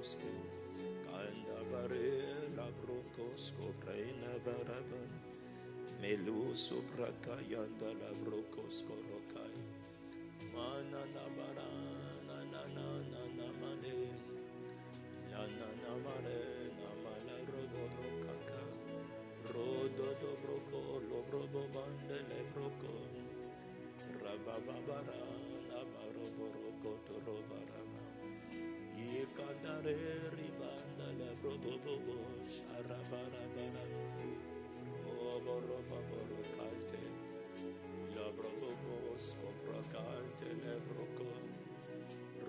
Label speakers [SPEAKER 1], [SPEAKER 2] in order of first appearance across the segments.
[SPEAKER 1] brokoske. Kanda bare la brokosko braina baraba. Melu sobraka yanda la brokosko rokai. Mana na bara na na na na na mane. La na na mare na mala robo rokaka. Rodo do broko lo brobo bande le broko. Rabababara na baro boroko to robarama. Yekandare ribanda le brobo bobo sharabarabara. Robo robo borokante. La brobo bobo skoprakante le broko.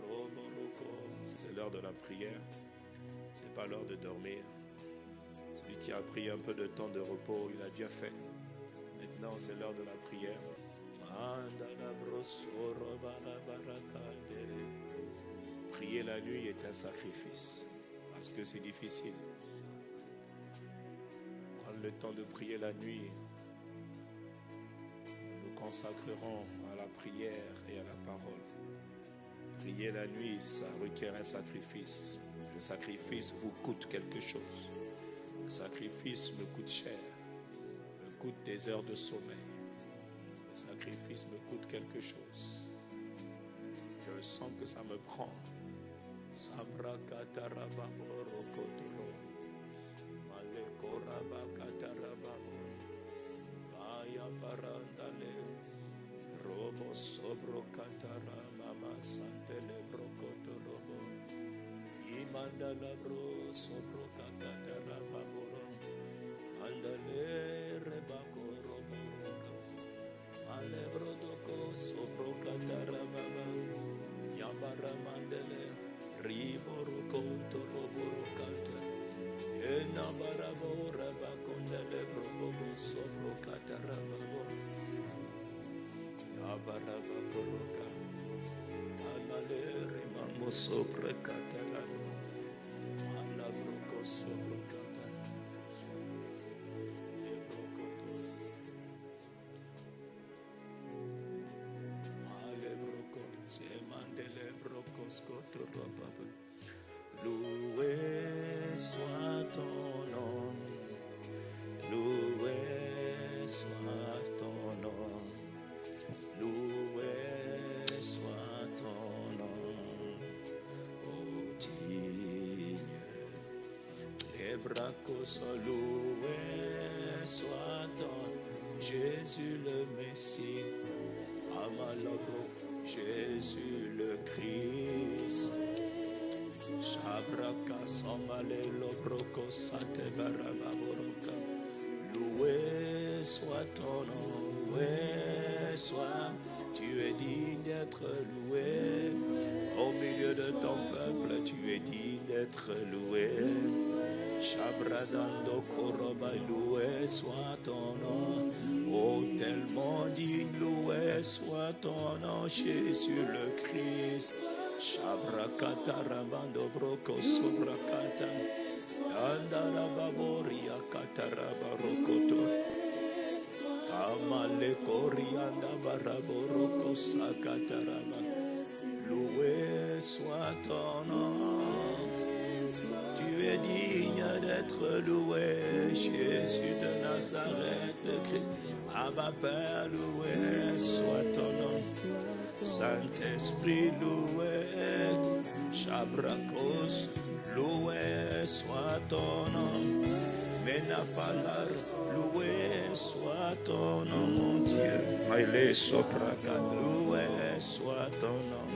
[SPEAKER 1] Robo roko. C'est l'heure de la prière. C'est pas l'heure de dormir. Celui qui a pris un peu de temps de repos, il a déjà fait. Maintenant, c'est l'heure de la prière. Prier la nuit est un sacrifice parce que c'est difficile. Prendre le temps de prier la nuit, nous nous consacrerons à la prière et à la parole. Prier la nuit, ça requiert un sacrifice. Le sacrifice vous coûte quelque chose. Le sacrifice me coûte cher, me coûte des heures de sommeil. Le sacrifice me coûte quelque chose. Je sens que ça me prend. Sabrakatarababorokotoro. Malekorabakatarababo. Baya parandale. Robo sobrokatara mama santele brokotorobo. Imandala bro sobrokatarababoro. Andale rebako roboroka. Alebrodoko sobrokatarabaба. Yambara mandele. Riboroko toroborokata. Enabarabo rabakondele brobobo sobrokatarababo. Yabarababoroka. Kanale rimamo sobrekatalano. Alabroko sobrokata. Lebrokoto. Alebroko. Semandele brokoskoto robaba. Loué soit ton nom. Loué soit ton nom. Loué soit ton nom. Oh digne. Les bracos sont loués soit ton Jésus le Messie. Amalabro, Jésus le Christ. Shabraka samale lobroko sate barababoroka. Loué soit ton nom, loué soit. Tu es digne d'être loué. Au milieu de ton peuple, tu es digne d'être loué. Shabradando koroba, loué soit ton nom. Oh, tellement digne, loué soit ton nom, Jésus le Christ. Shabrakata rabando broko sobrakata. Andara baboria katarabarokoto. Kamale korianda baraboroko sakataraba. Loué soit ton nom. Tu es digne d'être loué, Jésus de Nazareth, Christ. Abba Père, loué soit ton nom. Saint-Esprit, loué. Chabrakos, loué soit ton nom. Menafalar, loué soit ton nom, mon Dieu. Maïlé Sopraka, loué soit ton nom.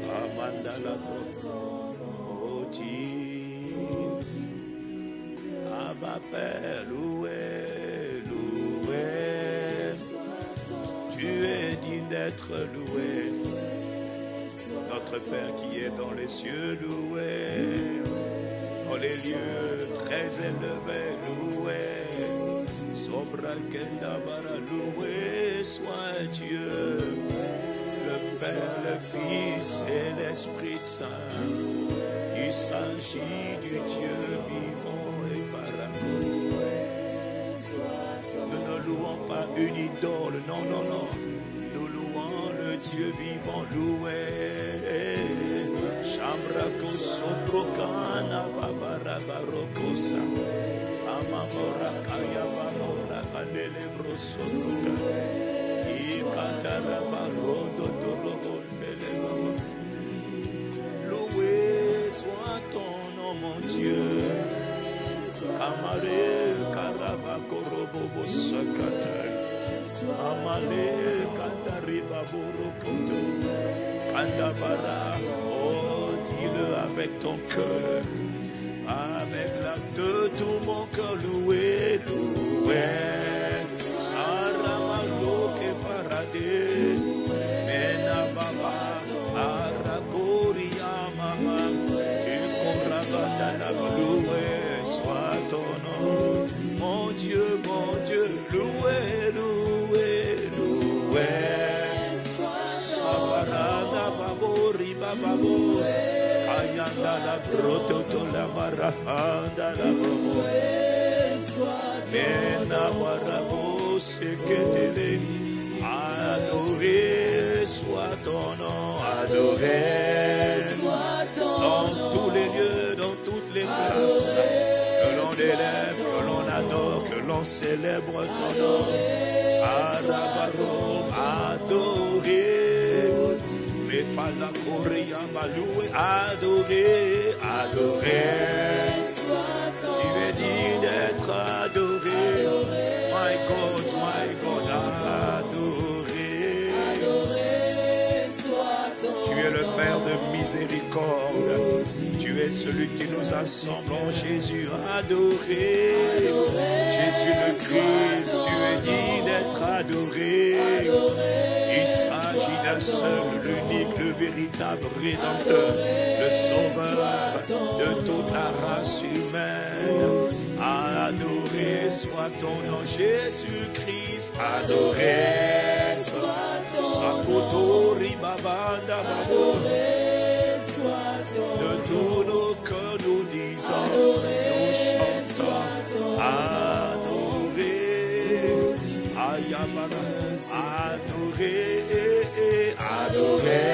[SPEAKER 1] Amandala oh Dieu. Abba Père, loué, loué. Tu es digne d'être loué. Notre Père qui est dans les cieux, loué. Dans les lieux très élevés, loué. Sobrakendabara, loué soit Dieu. Le Père, le Fils et l'Esprit Saint. Il s'agit du Dieu vivant et parabole. Nous ne louons pas une idole, non, non, non. Nous louons le Dieu vivant, loué. Shambrako sobrokana babarabarokosa. Amamora kaya babora kanele brosoroka. Ikatara barodo dorobondele babos. Loué soit ton nom, mon Dieu. Amare karabakorobobo sakata. Amale katariba borokoto. Kandabara. Oh, dis-le avec ton cœur. Avec l'acte de tout mon cœur, loué, loué. Saramalo ke parade. Mena baba. Aragoria mama. Ikorabanda la loué. Soit ton nom. Mon Dieu, loué, loué, loué. Sabarada babori bababos. Ayanda la prototo la marafanda la bromo. Mena warabo seketele. Adoré soit ton nom, adoré. Dans tous les lieux, dans toutes les places. Que l'on élève, que l'on adore, que l'on célèbre ton nom. Arabaro, adoré. Les falakoria maloué, adoré, adoré. Tu es dit d'être adoré. My God, adoré. Tu es le Père de miséricorde. Tu es celui qui nous assemble en Jésus adoré. Jésus le Christ, tu es dit d'être adoré. Il s'agit d'un seul, l'unique, le véritable Rédempteur, le Sauveur de toute la race humaine. Adoré soit ton nom, Jésus-Christ, adoré soit Sakotori Babanda Babo. De tous nos cœurs nous disons, nous chantons, adoré, Ayabara, adoré, adoré.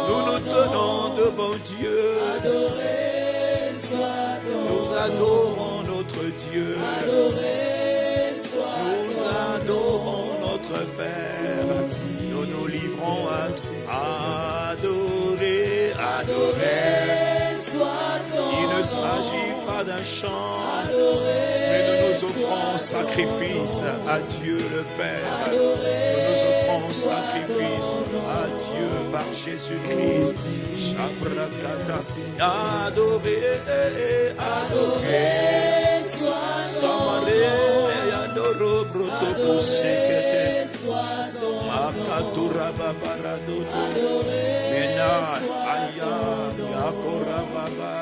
[SPEAKER 1] Nous nous tenons devant Dieu, nous adorons notre Dieu, nous adorons notre Père, nous nous livrons à adorer, adorer. Il ne s'agit pas d'un chant, mais nous nous offrons sacrifice à Dieu le Père. Nous nous offrons sacrifice à Dieu par Jésus-Christ. Shabrakata, adorer, adorer. Samare, adoro, broto, sekete. Makatura babaradoto. Mena, aya, yakora baba.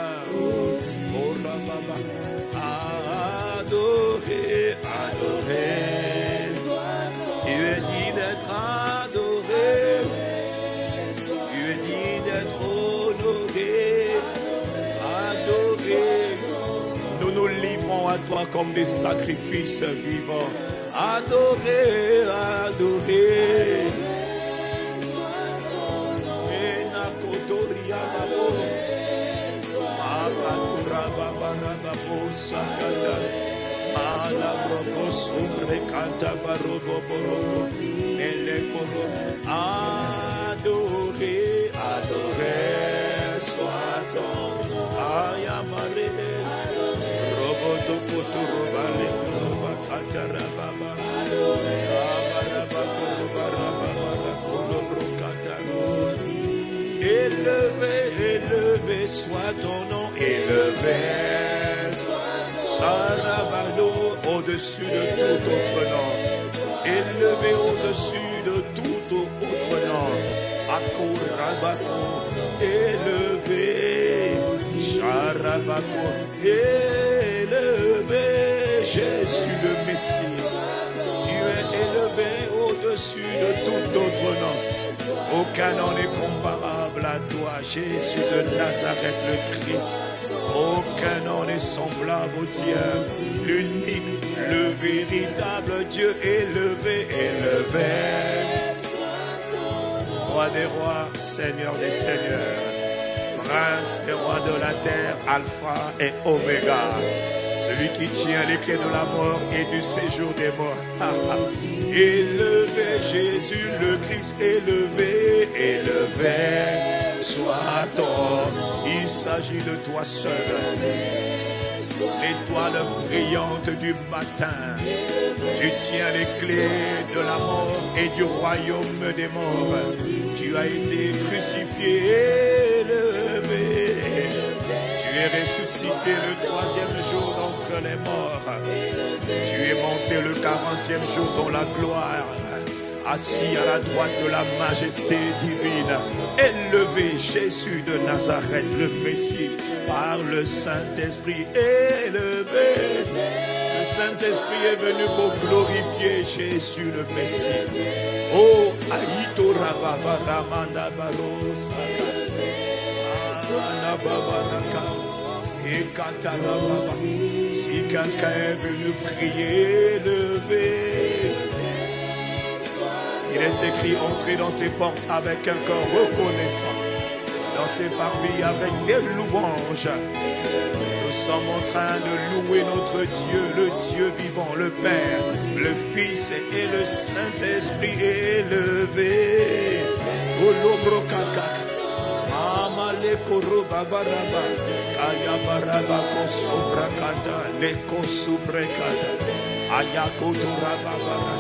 [SPEAKER 1] Ora baba. Adorer, adorer. Tu es dit d'être adoré. Tu es dit d'être honoré. Adoré. Nous nous livrons à toi comme des sacrifices vivants. Adorer, adorer. Menakotoria babo. Makatura babarababo sakata. Malabroko sumbre kanta barobo boroko. Elekoro. Adorer, adorer. Soit ton ayamare. Roboto futuro vale. Élevé, élevé soit ton nom, élevé. Sarabano au-dessus de tout autre nom. Élevé au-dessus de tout autre nom. Akorabako, élevé. Sarabako, élevé. Jésus le Messie, tu es élevé au-dessus de tout autre nom. Aucun nom n'est comparable à toi, Jésus de Nazareth le Christ. Aucun nom n'est semblable au tien, l'unique, le véritable Dieu élevé, élevé. Roi des rois, Seigneur des seigneurs. Prince et roi de la terre, Alpha et Oméga. Celui qui tient les clés de la mort et du séjour des morts. Élevé Jésus le Christ, élevé, élevé soit ton nom. Il s'agit de toi seul, l'étoile brillante du matin. Tu tiens les clés de la mort et du royaume des morts. Tu as été crucifié, élevé. Tu es ressuscité le 3e jour d'entre les morts. Tu es monté le 40e jour dans la gloire, assis à la droite de la majesté divine. Élevé Jésus de Nazareth, le Messie, par le Saint-Esprit. Élevé. Le Saint-Esprit est venu pour glorifier Jésus le Messie. Oh, Aïto Rababa Ramanda Barosa. Si quelqu'un est venu prier, levez. Il est écrit, entrez dans ses portes avec un cœur reconnaissant, dans ses parvis avec des louanges. Nous sommes en train de louer notre Dieu, le Dieu vivant, le Père, le Fils et le Saint-Esprit élevé. Amale koroba baraba, kaya baraba kosobrakata, leko subrekata, ayakoto rababara,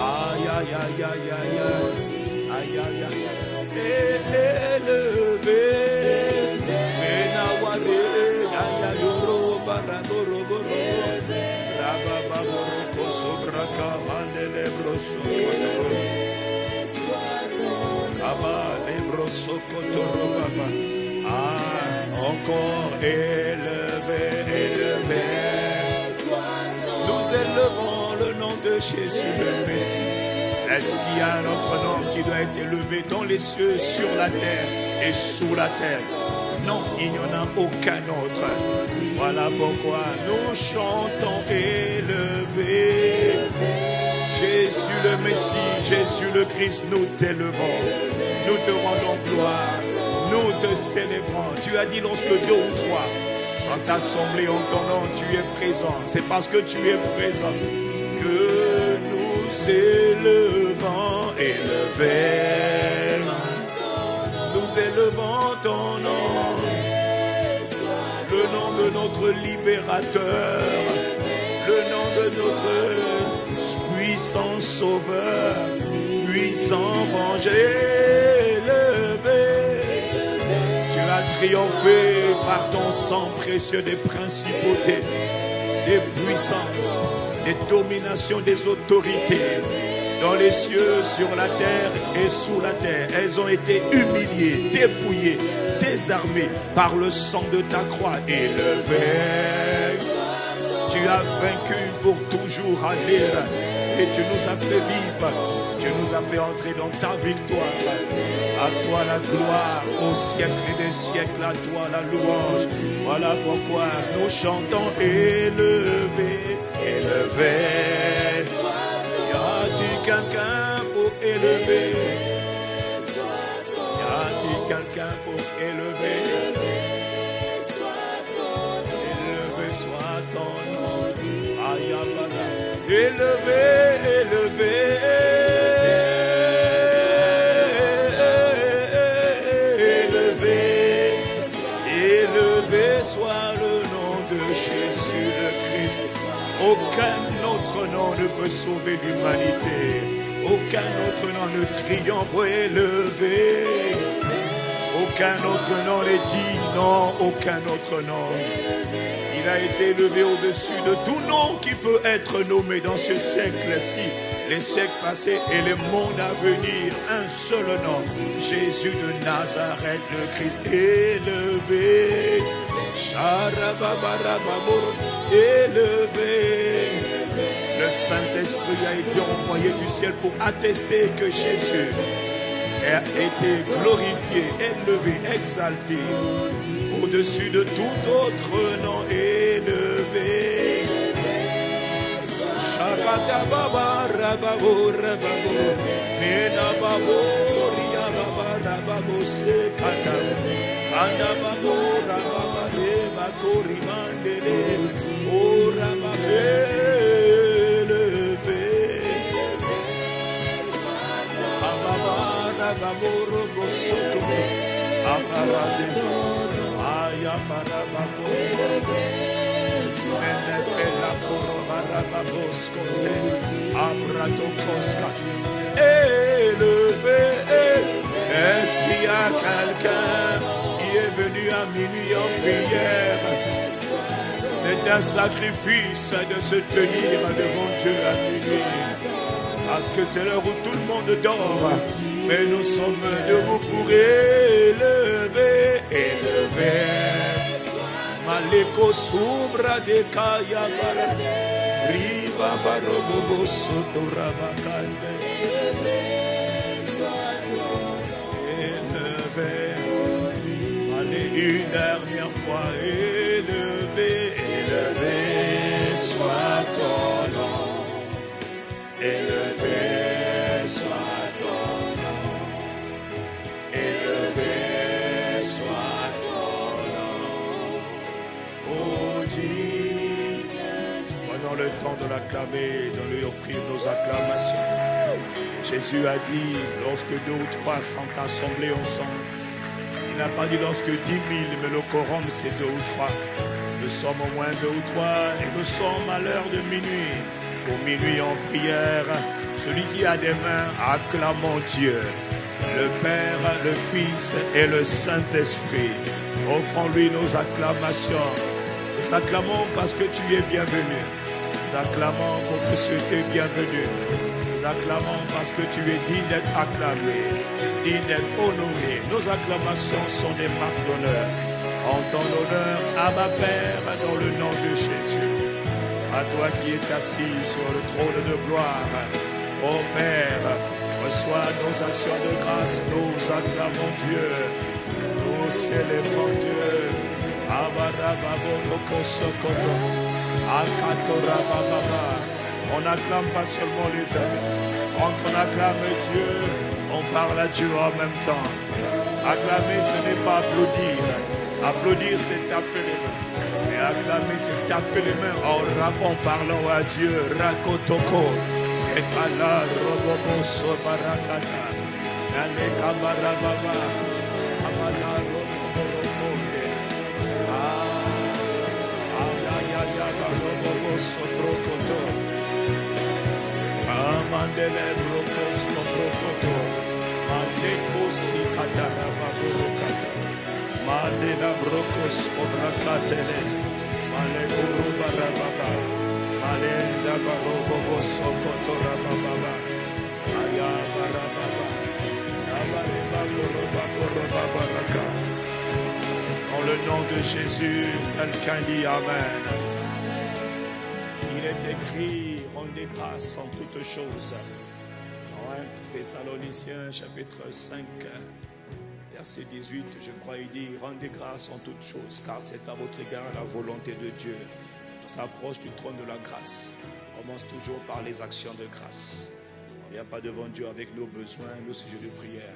[SPEAKER 1] ayayayayaya, ayayaya, élevé, menawale, ayayoro baraboro, rababoro kosobraka, mandele brosokoro. Encore élevé, élevé. Nous élevons le nom de Jésus le Messie. Est-ce qu'il y a un autre nom qui doit être élevé dans les cieux, sur la terre et sous la terre? Non, il n'y en a aucun autre. Voilà pourquoi nous chantons élevé. Jésus le Messie, Jésus le Christ, nous t'élevons. Nous te rendons gloire, nous te célébrons. Tu as dit lorsque 2 ou 3 sont assemblés en ton nom, tu es présent. C'est parce que tu es présent que nous élevons, élevé. Nous élevons ton nom, le nom de notre libérateur, le nom de notre puissant sauveur, puissant venger. Tu as triomphé par ton sang précieux des principautés, des puissances, des dominations, des autorités dans les cieux, sur la terre et sous la terre. Elles ont été humiliées, dépouillées, désarmées par le sang de ta croix élevée. Tu as vaincu pour toujours, alléluia, et tu nous as fait vivre. Tu nous as fait entrer dans ta victoire. À toi la gloire, au siècle et des siècles, à toi la louange. Voilà pourquoi nous chantons élevé, élevé. Y a-t-il quelqu'un pour élever? Y a-t-il quelqu'un pour élever? Élevé soit ton nom. Ayabara. Élevé, élevé. Soit le nom de Jésus le Christ. Aucun autre nom ne peut sauver l'humanité. Aucun autre nom ne triomphe élevé. Aucun autre nom n'est dit, non, aucun autre nom. Il a été élevé au-dessus de tout nom qui peut être nommé dans ce siècle-ci, les siècles passés et les mondes à venir. Un seul nom, Jésus de Nazareth, le Christ élevé. Élevé. Le Saint-Esprit a été envoyé du ciel pour attester que Jésus a été glorifié, élevé, exalté au-dessus de tout autre nom élevé. Shakata baba rababo rababo, mena babo ria baba rababo. babose kata. Anda babora bababe bakori mandele. Ora babe levé. Ababara baboro bosoto. Abarade. Ayabara baboro. Menefela korobara baboscote. Abradokoska. Élevé. Est-ce qu'il y a quelqu'un qui est venu à minuit en prière? C'est un sacrifice de se tenir devant Dieu à minuit. Parce que c'est l'heure où tout le monde dort. Mais nous sommes debout pour élever. Maleko subra de kaya bara. Riva barobo sotora bakande. Allez, une dernière fois, élevé soit ton nom. Élevé soit ton nom. Élevé soit ton nom. Oh Dieu, prenons le temps de l'acclamer, de lui offrir nos acclamations. Jésus a dit, lorsque 2 ou 3 sont assemblés ensemble, il n'a pas dit lorsque 10 000, mais le quorum c'est 2 ou 3. Nous sommes au moins 2 ou 3 et nous sommes à l'heure de minuit. Pour minuit en prière, celui qui a des mains, acclamons Dieu. Le Père, le Fils et le Saint-Esprit. Offrons-lui nos acclamations. Nous acclamons parce que tu es bienvenu. Nous acclamons pour te souhaiter bienvenue. Nous acclamons parce que tu es digne d'être acclamé, digne d'être honoré. Nos acclamations sont des marques d'honneur. En ton honneur, à ma Père, dans le nom de Jésus. À toi qui es assis sur le trône de gloire. Ô Père, reçois nos actions de grâce. Nous acclamons Dieu. Nous célébrons Dieu. On n'acclame pas seulement les amis. Quand on acclame Dieu, on parle à Dieu en même temps. Acclamer, ce n'est pas applaudir. Applaudir, c'est taper les mains. Et acclamer, c'est taper les mains en parlant à Dieu. Rakotoko. Et Allah, Robobo, Sobarakata. Nane Kamarababa. Amala, Robobo, Robobo. Robobo, Sobrokoto. Amandele, Brokos, Sobrokoto. Mandeko, Sikatara, Baburokata. Mandela Brokos Obrakatele, Malekuru Barababa, Malenda Barobo Sokotora Baba, Aya Barababa, Abareba Boroba Baraka. Dans le nom de Jésus, quelqu'un dit Amen. Il est écrit, rendez grâce en toutes choses. Dans 1 Thessaloniciens chapitre 5. Verset 18, je crois, il dit, rendez grâce en toutes choses, car c'est à votre égard la volonté de Dieu. On s'approche du trône de la grâce. On commence toujours par les actions de grâce. On ne vient pas devant Dieu avec nos besoins, nos sujets de prière.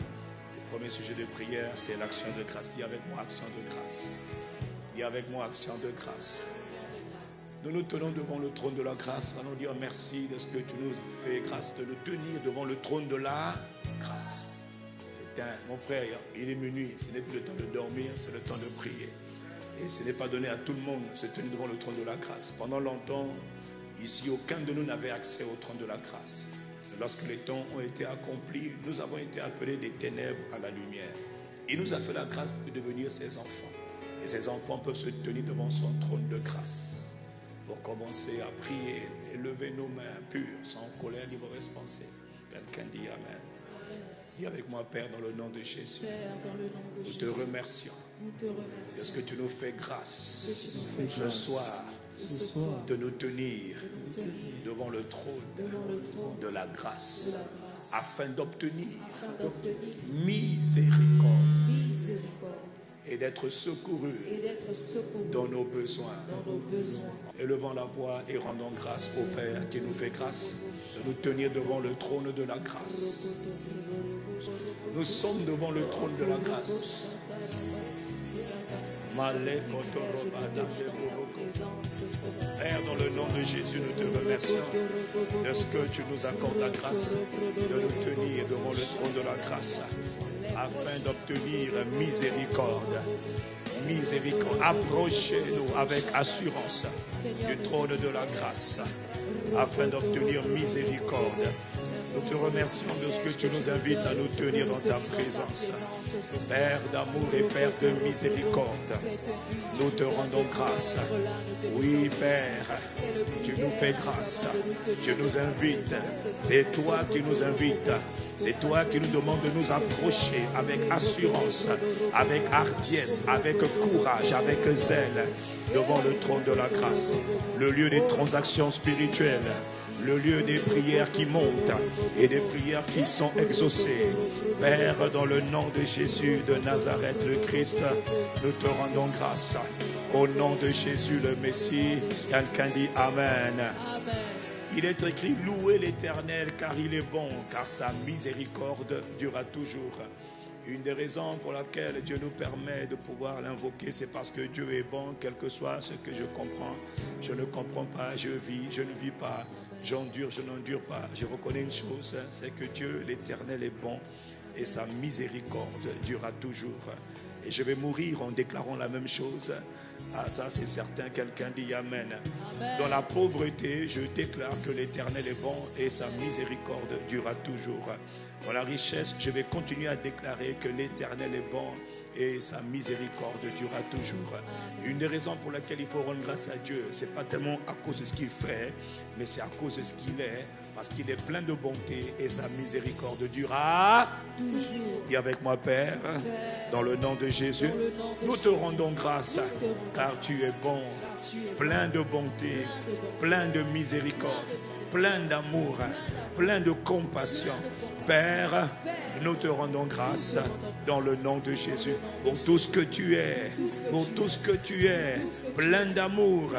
[SPEAKER 1] Le premier sujet de prière, c'est l'action de grâce. Dis avec moi, action de grâce. Dis avec moi, action de grâce. Nous nous tenons devant le trône de la grâce. Allons dire merci de ce que tu nous fais grâce, de nous tenir devant le trône de la grâce. Mon frère, il est minuit, ce n'est plus le temps de dormir, c'est le temps de prier. Et ce n'est pas donné à tout le monde de se tenir devant le trône de la grâce. Pendant longtemps, ici, aucun de nous n'avait accès au trône de la grâce. Et lorsque les temps ont été accomplis, nous avons été appelés des ténèbres à la lumière. Il nous a fait la grâce de devenir ses enfants. Et ses enfants peuvent se tenir devant son trône de grâce pour commencer à prier et lever nos mains pures, sans colère ni mauvaise pensée. Quelqu'un dit Amen. Dis avec moi, Père, dans le nom de Jésus. Nous te remercions de ce que tu nous fais grâce ce soir de nous tenir devant le trône de la grâce afin d'obtenir miséricorde et d'être secourus dans nos besoins. Élevons la voix et rendons grâce au Père qui nous fait grâce de nous tenir devant le trône de la grâce. Nous sommes devant le trône de la grâce. Père, dans le nom de Jésus, nous te remercions de ce que tu nous accordes la grâce de nous tenir devant le trône de la grâce afin d'obtenir miséricorde. Miséricorde. Approchez-nous avec assurance du trône de la grâce afin d'obtenir miséricorde. Nous te remercions de ce que tu nous invites à nous tenir dans ta présence. Père d'amour et Père de miséricorde, nous te rendons grâce. Oui, Père, tu nous fais grâce. Tu nous invites. C'est toi qui nous invites. C'est toi qui nous demandes de nous approcher avec assurance, avec hardiesse, avec courage, avec zèle devant le trône de la grâce, le lieu des transactions spirituelles, le lieu des prières qui montent et des prières qui sont exaucées. Père, dans le nom de Jésus de Nazareth, le Christ, nous te rendons grâce. Au nom de Jésus, le Messie, quelqu'un dit Amen. Il est écrit, louez l'Éternel car il est bon, car sa miséricorde durera toujours. Une des raisons pour laquelle Dieu nous permet de pouvoir l'invoquer, c'est parce que Dieu est bon, quel que soit ce que je comprends. Je ne comprends pas, je vis, je ne vis pas, j'endure, je n'endure pas. Je reconnais une chose, c'est que Dieu, l'Éternel est bon et sa miséricorde durera toujours. Et je vais mourir en déclarant la même chose. Ah, ça c'est certain, quelqu'un dit Amen. Dans la pauvreté, je déclare que l'Éternel est bon et sa miséricorde durera toujours. Dans la richesse, je vais continuer à déclarer que l'Éternel est bon et sa miséricorde durera toujours. Une des raisons pour laquelle il faut rendre grâce à Dieu, ce n'est pas tellement à cause de ce qu'il fait, mais c'est à cause de ce qu'il est, parce qu'il est plein de bonté et sa miséricorde durera. Dis avec moi, Père, dans le nom de Jésus, nous te rendons grâce, car tu es bon, plein de bonté, plein de miséricorde, plein d'amour, plein de compassion. Père, nous te rendons grâce dans le nom de Jésus pour tout ce que tu es, pour tout ce que tu es, plein d'amour,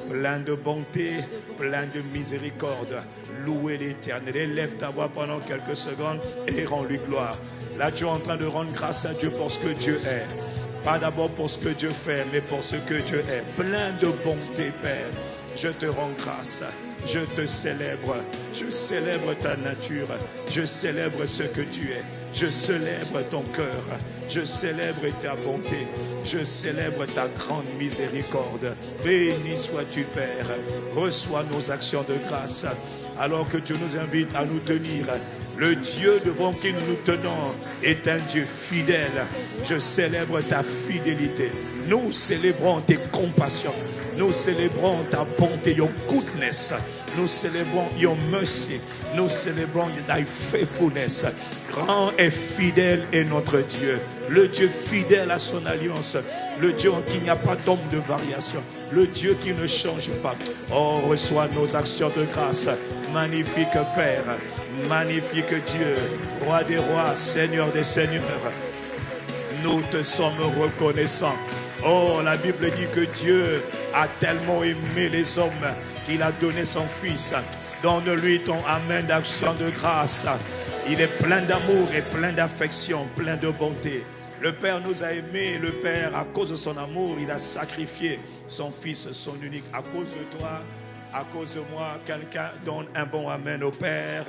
[SPEAKER 1] plein de bonté, plein de miséricorde. Louez l'Éternel. Élève ta voix pendant quelques secondes et rends-lui gloire. Là, tu es en train de rendre grâce à Dieu pour ce que Dieu est. Pas d'abord pour ce que Dieu fait, mais pour ce que Dieu est. Plein de bonté, Père. Je te rends grâce. Je te célèbre. Je célèbre ta nature. Je célèbre ce que tu es. Je célèbre ton cœur. Je célèbre ta bonté. Je célèbre ta grande miséricorde. Béni sois-tu, Père. Reçois nos actions de grâce. Alors que tu nous invites à nous tenir, le Dieu devant qui nous nous tenons est un Dieu fidèle. Je célèbre ta fidélité. Nous célébrons tes compassions. Nous célébrons ta bonté, your goodness. Nous célébrons your mercy. Nous célébrons thy faithfulness. Grand et fidèle est notre Dieu. Le Dieu fidèle à son alliance. Le Dieu en qui il n'y a pas d'ombre de variation. Le Dieu qui ne change pas. Oh, reçois nos actions de grâce. Magnifique Père. Magnifique Dieu. Roi des rois. Seigneur des seigneurs. Nous te sommes reconnaissants. Oh, la Bible dit que Dieu a tellement aimé les hommes qu'il a donné son Fils. Donne-lui ton amen d'action de grâce. Il est plein d'amour et plein d'affection, plein de bonté. Le Père nous a aimés. Le Père, à cause de son amour, il a sacrifié son Fils, son unique. À cause de toi, à cause de moi, quelqu'un donne un bon amen au Père.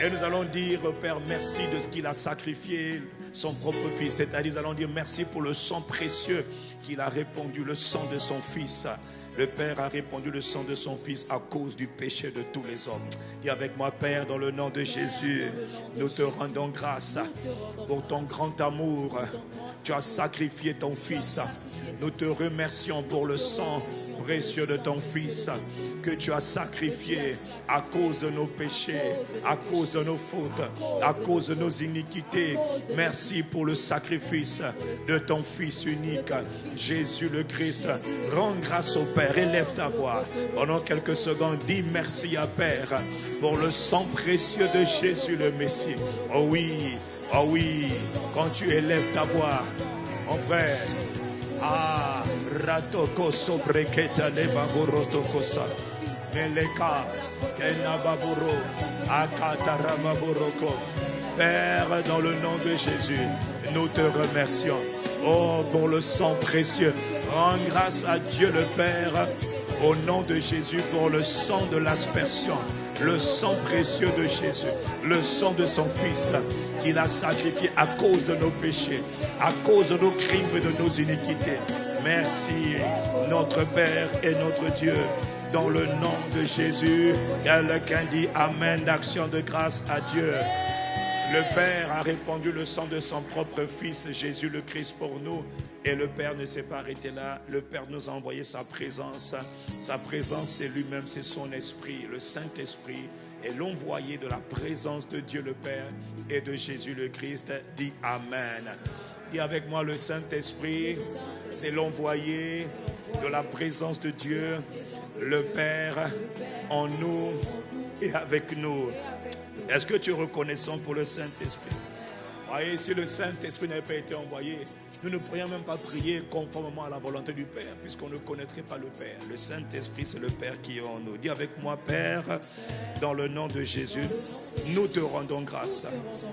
[SPEAKER 1] Et nous allons dire, Père, merci de ce qu'il a sacrifié, son propre Fils. C'est-à-dire, nous allons dire merci pour le sang précieux qu'il a répandu, le sang de son Fils. Le Père a répandu le sang de son Fils à cause du péché de tous les hommes. Dis avec moi, Père, dans le nom de Jésus, nous te rendons grâce pour ton grand amour. Tu as sacrifié ton Fils. Nous te remercions pour le sang précieux de ton Fils que tu as sacrifié à cause de nos péchés, à cause de nos fautes, à cause de nos iniquités. Merci pour le sacrifice de ton Fils unique, Jésus le Christ. Rends grâce au Père, élève ta voix. Pendant quelques secondes, dis merci à Père pour le sang précieux de Jésus le Messie. Oh oui, quand tu élèves ta voix, mon frère, ah, ratoko sobreketa lebagorotokosa, meleka kenababuro, akatarababoroko, Père, dans le nom de Jésus, nous te remercions. Oh, pour le sang précieux. Rends grâce à Dieu le Père, au nom de Jésus, pour le sang de l'aspersion. Le sang précieux de Jésus. Le sang de son Fils qu'il a sacrifié à cause de nos péchés, à cause de nos crimes et de nos iniquités. Merci, notre Père et notre Dieu. Dans le nom de Jésus, quelqu'un dit Amen d'action de grâce à Dieu. Le Père a répandu le sang de son propre Fils, Jésus le Christ, pour nous. Et le Père ne s'est pas arrêté là. Le Père nous a envoyé sa présence. Sa présence, c'est lui-même, c'est son esprit. Le Saint-Esprit est l'envoyé de la présence de Dieu le Père et de Jésus le Christ. Dis Amen. Dis avec moi, le Saint-Esprit, c'est l'envoyé de la présence de Dieu, le Père, en nous et avec nous. Est-ce que tu es reconnaissant pour le Saint-Esprit? Voyez, si le Saint-Esprit n'avait pas été envoyé, nous ne pourrions même pas prier conformément à la volonté du Père, puisqu'on ne connaîtrait pas le Père. Le Saint-Esprit, c'est le Père qui est en nous. Dis avec moi, Père, dans le nom de Jésus, nous te rendons grâce.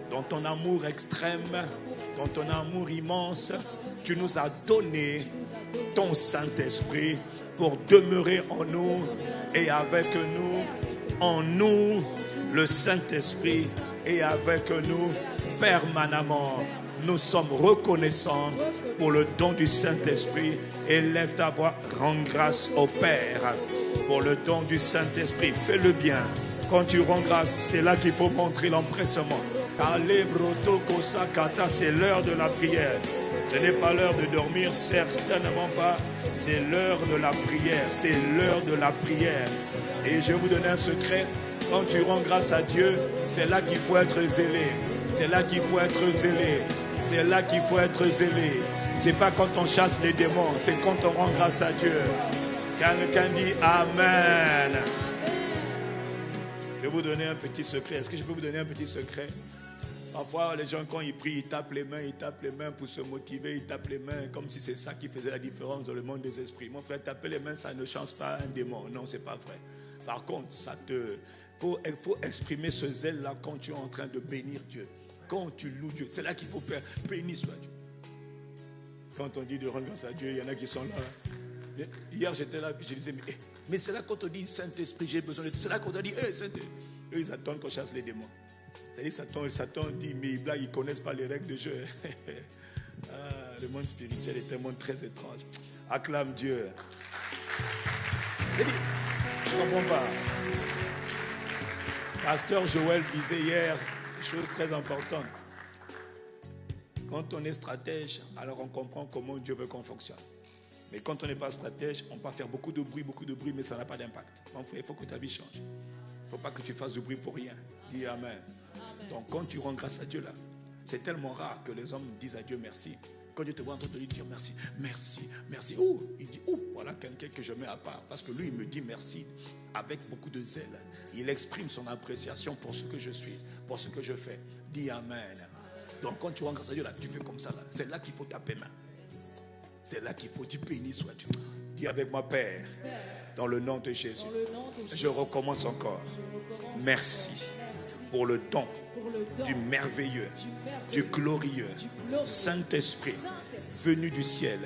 [SPEAKER 1] Dans ton amour extrême, dans ton amour immense, tu nous as donné ton Saint-Esprit pour demeurer en nous et avec nous. En nous, le Saint-Esprit est avec nous permanemment. Nous sommes reconnaissants pour le don du Saint-Esprit. Élève ta voix, rends grâce au Père pour le don du Saint-Esprit. Fais-le bien. Quand tu rends grâce, c'est là qu'il faut montrer l'empressement. C'est l'heure de la prière. Ce n'est pas l'heure de dormir, certainement pas. C'est l'heure de la prière. C'est l'heure de la prière. Et je vais vous donner un secret. Quand tu rends grâce à Dieu, c'est là qu'il faut être zélé. C'est là qu'il faut être zélé. C'est là qu'il faut être zélé. C'est pas quand on chasse les démons, c'est quand on rend grâce à Dieu. Quelqu'un dit Amen. Je vais vous donner un petit secret. Est-ce que je peux vous donner un petit secret? Parfois, les gens, quand ils prient, ils tapent les mains pour se motiver, ils tapent les mains comme si c'est ça qui faisait la différence dans le monde des esprits. Mon frère, taper les mains, ça ne change pas un démon. Non, c'est pas vrai. Par contre, il faut exprimer ce zèle-là quand tu es en train de bénir Dieu. Quand tu loues Dieu, c'est là qu'il faut faire. Béni soit Dieu. Quand on dit de rendre grâce à Dieu, il y en a qui sont là. Hier, j'étais là, puis je disais, mais c'est là quand on dit Saint-Esprit, j'ai besoin de tout. C'est là qu'on a dit, Saint-Esprit. Eux, ils attendent qu'on chasse les démons. C'est-à-dire, Satan dit, mais là, ils ne connaissent pas les règles de jeu. Le monde spirituel est un monde très étrange. Acclame Dieu. Je ne comprends pas. Pasteur Joël disait hier une chose très importante. Quand on est stratège, alors on comprend comment Dieu veut qu'on fonctionne. Mais quand on n'est pas stratège, on peut faire beaucoup de bruit, mais ça n'a pas d'impact. Mon frère, il faut que ta vie change. Il ne faut pas que tu fasses du bruit pour rien. Dis Amen. Donc quand tu rends grâce à Dieu là, c'est tellement rare que les hommes disent à Dieu merci. Quand Dieu te voit en train de lui dire merci, merci, merci. Oh, il dit, oh, voilà quelqu'un que je mets à part. Parce que lui, il me dit merci avec beaucoup de zèle. Il exprime son appréciation pour ce que je suis, pour ce que je fais. Dis Amen. Donc quand tu rends grâce à Dieu là, tu fais comme ça là. C'est là qu'il faut taper main. C'est là qu'il faut dire béni soit Dieu. Dis avec moi, Père, dans le nom de Jésus. Je recommence encore. Merci pour le don du merveilleux, du glorieux Saint-Esprit venu du ciel,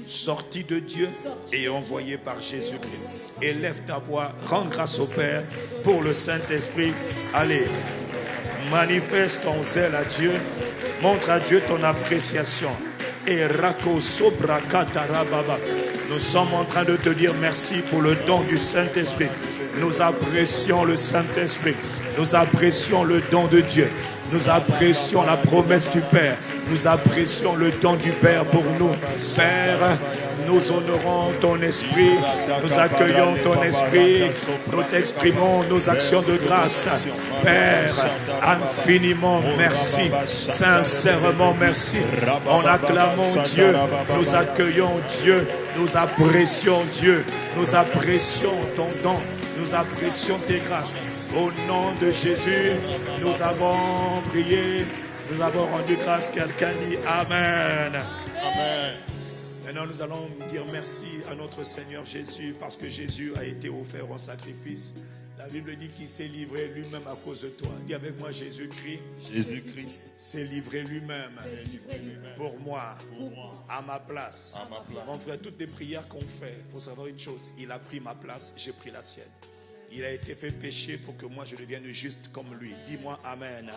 [SPEAKER 1] sorti de Dieu et envoyé par Jésus-Christ. Élève ta voix, rends grâce au Père pour le Saint-Esprit. Allez, manifeste ton zèle à Dieu, montre à Dieu ton appréciation. Et Rako Sobra Katarababa. Nous sommes en train de te dire merci pour le don du Saint-Esprit. Nous apprécions le Saint-Esprit. Nous apprécions le don de Dieu. Nous apprécions la promesse du Père. Nous apprécions le don du Père pour nous. Père, nous honorons ton esprit. Nous accueillons ton esprit. Nous t'exprimons nos actions de grâce. Père, infiniment merci. Sincèrement merci. En acclamant Dieu, nous accueillons Dieu. Nous apprécions Dieu. Nous apprécions ton don. Nous apprécions tes grâces. Au nom de Jésus, nous avons prié, nous avons rendu grâce. Quelqu'un dit Amen. Amen. Maintenant, nous allons dire merci à notre Seigneur Jésus parce que Jésus a été offert en sacrifice. La Bible dit qu'il s'est livré lui-même à cause de toi. Dis avec moi, Jésus-Christ.
[SPEAKER 2] Jésus-Christ
[SPEAKER 1] s'est livré lui-même pour moi, à ma place. Mon frère, toutes les prières qu'on fait, il faut savoir une chose. Il a pris ma place, j'ai pris la sienne. Il a été fait péché pour que moi je devienne juste comme lui. Dis-moi amen.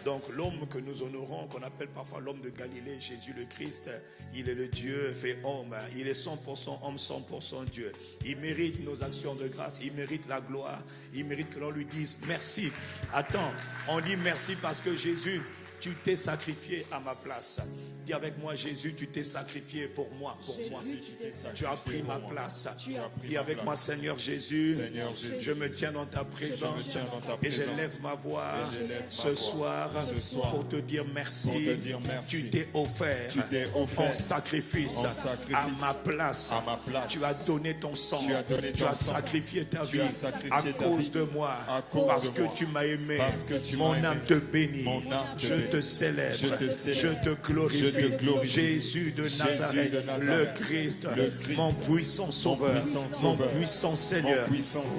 [SPEAKER 1] Donc l'homme que nous honorons, qu'on appelle parfois l'homme de Galilée, Jésus le Christ, il est le Dieu fait homme. Il est 100% homme, 100% Dieu. Il mérite nos actions de grâce, il mérite la gloire, il mérite que l'on lui dise merci. Attends, on dit merci parce que Jésus, tu t'es sacrifié à ma place. Dis avec moi, Jésus, tu t'es sacrifié pour moi, Tu as pris ma place. Dis avec moi, Seigneur Jésus, je me tiens dans ta présence et je lève ma voix ce soir pour te dire merci. Tu t'es offert en sacrifice à ma place. Tu as donné ton sang. Tu as sacrifié ta vie à cause de moi. Parce que tu m'as aimé. Mon âme te bénit. Je te célèbre. Je te glorifie. Jésus de Nazareth, le Christ, mon puissant Sauveur, mon puissant Seigneur,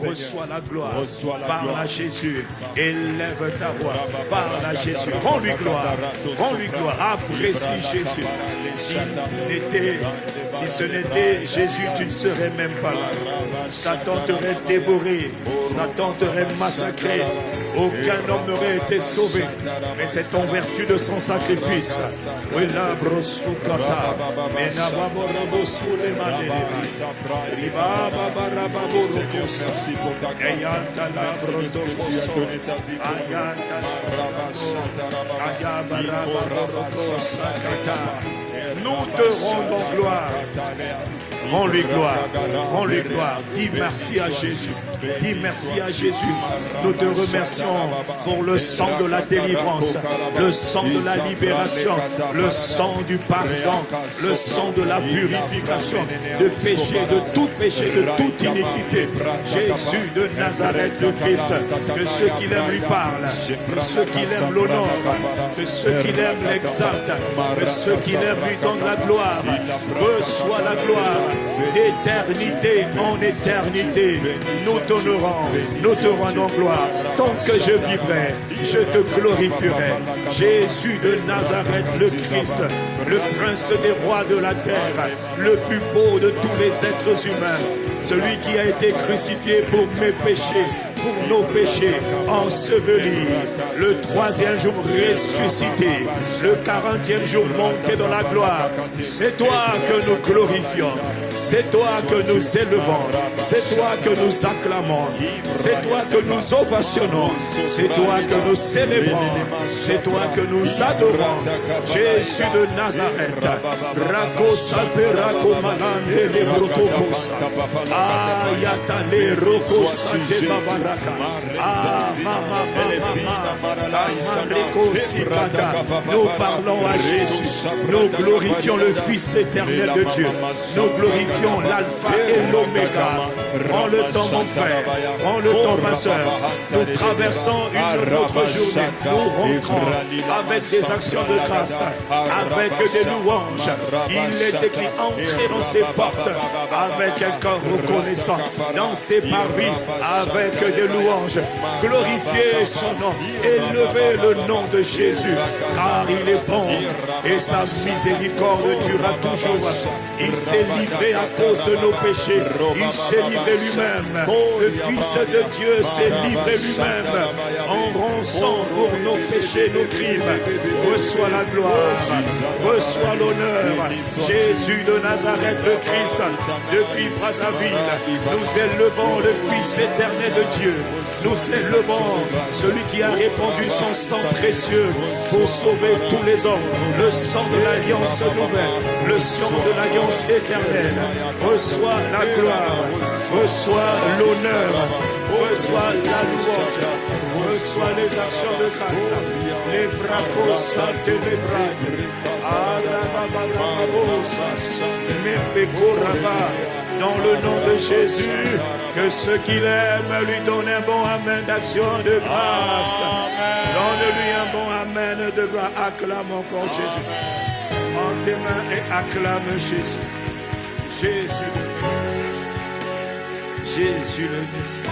[SPEAKER 1] reçois la gloire, parle à Jésus, élève ta voix, parle à Jésus, rends-lui gloire, apprécie Jésus. Si ce n'était Jésus, tu ne serais même pas là. Satan t'aurait dévoré, Satan t'aurait massacré. Aucun homme n'aurait été sauvé. Mais c'est en vertu de son sacrifice. Nous te rendons gloire. Rends-lui gloire. Dis merci à Jésus. Dis merci à Jésus. Nous te remercions pour le sang de la délivrance, le sang de la libération, le sang du pardon, le sang de la purification de péché, de toute iniquité. Jésus de Nazareth, le Christ, que ceux qui l'aiment lui parlent, que ceux qui l'aiment l'honorent, que ceux qui l'aiment l'exaltent, que ceux qui l'aiment lui donnent la gloire. Reçois la gloire d'éternité en éternité. Nous t'honorons, nous te rendons gloire. Tant que je vivrai, je te glorifierai. Jésus de Nazareth, le Christ, le prince des rois de la terre, le plus beau de tous les êtres humains, celui qui a été crucifié pour mes péchés, pour nos péchés, enseveli, le 3e jour ressuscité, le 40e jour monté dans la gloire. C'est toi que nous glorifions, c'est toi que nous élevons, c'est toi que nous acclamons, c'est toi que nous ovationnons, c'est toi que nous célébrons, c'est toi que nous adorons. Jésus de Nazareth, Rako Saperako Manande le Brotokosa, Ayatale Roko Sante Babara. Nous parlons à Jésus, nous glorifions le Fils éternel de Dieu, nous glorifions l'alpha et l'oméga. Prends le temps mon frère, prends le temps ma soeur. Nous traversons une autre journée, nous rentrons avec des actions de grâce, avec des louanges. Il est écrit, entrez dans ses portes avec un cœur reconnaissant, dans ses parvis avec des louanges. Glorifiez son nom, élevez le nom de Jésus, car il est bon et sa miséricorde durera toujours. Il s'est livré à cause de nos péchés, il s'est livré lui-même. Le Fils de Dieu s'est livré lui-même en rançon pour nos péchés, nos crimes. Reçois la gloire, reçois l'honneur. Jésus de Nazareth, le Christ, depuis Brazzaville, nous élevons le Fils éternel de Dieu. Nous élevons celui qui a répandu son sang précieux pour sauver tous les hommes. Le sang de l'alliance nouvelle, le sang de l'alliance éternelle. Reçois la gloire, reçois l'honneur, reçois la louange, reçois les actions de grâce. Les bravos saints et les braves. Dans le nom de Jésus, que ceux qui l'aiment lui donnent un bon amen d'action de grâce. Donne-lui un bon amen de gloire. Acclame encore Jésus. En tes mains et acclame Jésus. Jésus le Messie. Jésus le Messie.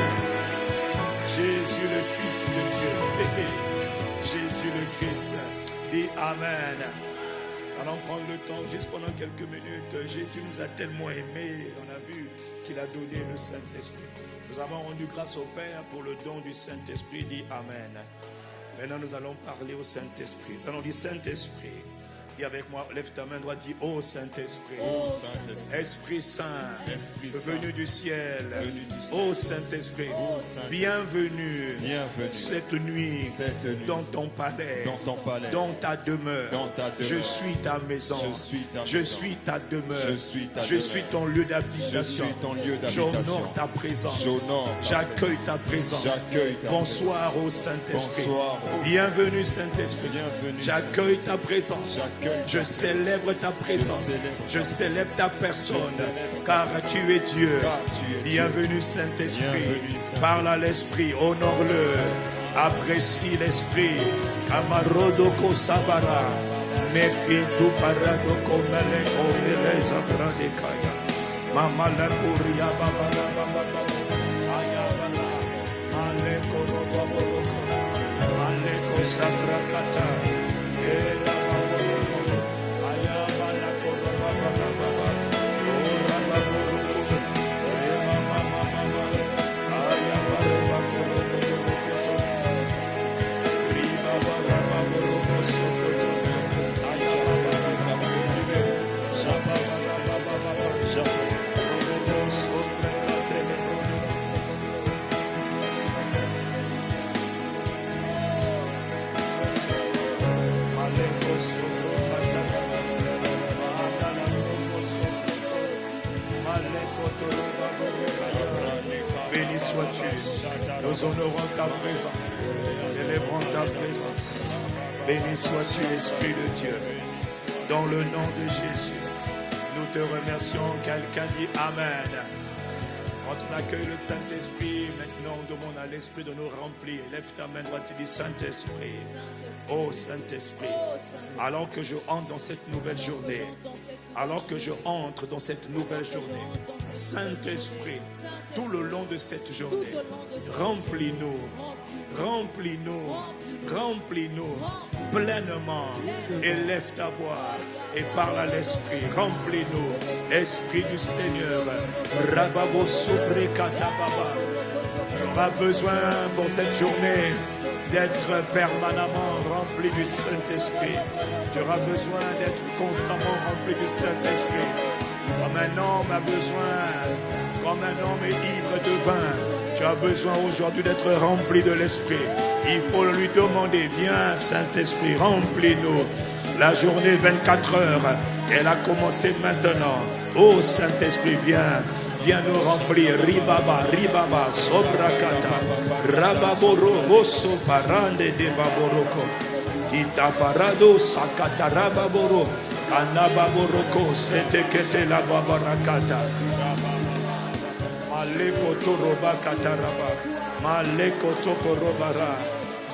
[SPEAKER 1] Jésus le Fils de Dieu. Jésus le Christ. Dis Amen. Allons prendre le temps juste pendant quelques minutes. Jésus nous a tellement aimés. On a vu qu'il a donné le Saint-Esprit. Nous avons rendu grâce au Père pour le don du Saint-Esprit. Dis Amen. Maintenant, nous allons parler au Saint-Esprit. Nous allons dire Saint-Esprit. Dis avec moi, lève ta main droite, dis ô Saint-Esprit.
[SPEAKER 2] Ô Saint-Esprit.
[SPEAKER 1] Esprit Saint,
[SPEAKER 2] Esprit
[SPEAKER 1] venu du ciel.
[SPEAKER 2] Venu du ciel.
[SPEAKER 1] Ô Saint-Esprit,
[SPEAKER 2] Ô Saint-Esprit.
[SPEAKER 1] bienvenue,
[SPEAKER 2] Bienvenue
[SPEAKER 1] cette nuit, dans ton palais, dans ta demeure. Je suis ta maison. Je suis ta demeure. Je suis ton lieu d'habitation. J'honore ta présence. J'accueille ta présence. Bonsoir ô Saint-Esprit. Bienvenue Saint-Esprit. J'accueille ta présence. Je célèbre ta présence. Je célèbre ta personne. Car tu es Dieu. Bienvenue Saint-Esprit. Parle à l'Esprit. Honore-le. Apprécie l'Esprit. Amarodoko Sabara. Mefitu Paradoko Meleko Meleza Pradekaya. Mama Lakuria Babara Babara. Ayabala. Aleko Robaboroko. Aleko Sabrakata. Béni sois-tu, nous honorons ta présence, célébrons ta présence. Béni sois-tu, Esprit de Dieu, dans le nom de Jésus. Nous te remercions. Quelqu'un dit Amen. Quand on accueille le Saint-Esprit, maintenant on demande à l'Esprit de nous remplir. Lève ta main droite, tu dis Saint-Esprit. Oh Saint-Esprit, alors que je entre dans cette nouvelle journée, Saint-Esprit, tout le long de cette journée, remplis-nous pleinement. Élève ta voix et parle à l'Esprit. Remplis-nous, Esprit du Seigneur. Rababo Sobrekata Baba. Tu auras besoin pour cette journée d'être permanemment rempli du Saint-Esprit. Tu auras besoin d'être constamment rempli du Saint-Esprit. Comme un homme a besoin, comme un homme est ivre de vin, tu as besoin aujourd'hui d'être rempli de l'Esprit. Il faut lui demander, viens Saint-Esprit, remplis-nous. La journée 24 heures, elle a commencé maintenant. Oh Saint-Esprit, viens nous remplir. Ribaba, Sobrakata, Rababoro, Oso, Parande de Baboroko, Kita Parado, Sakata Rababoro, Anababoroko, Setekete la Babarakata, Maleko Toroba Kataraba, Maleko Tokorobara,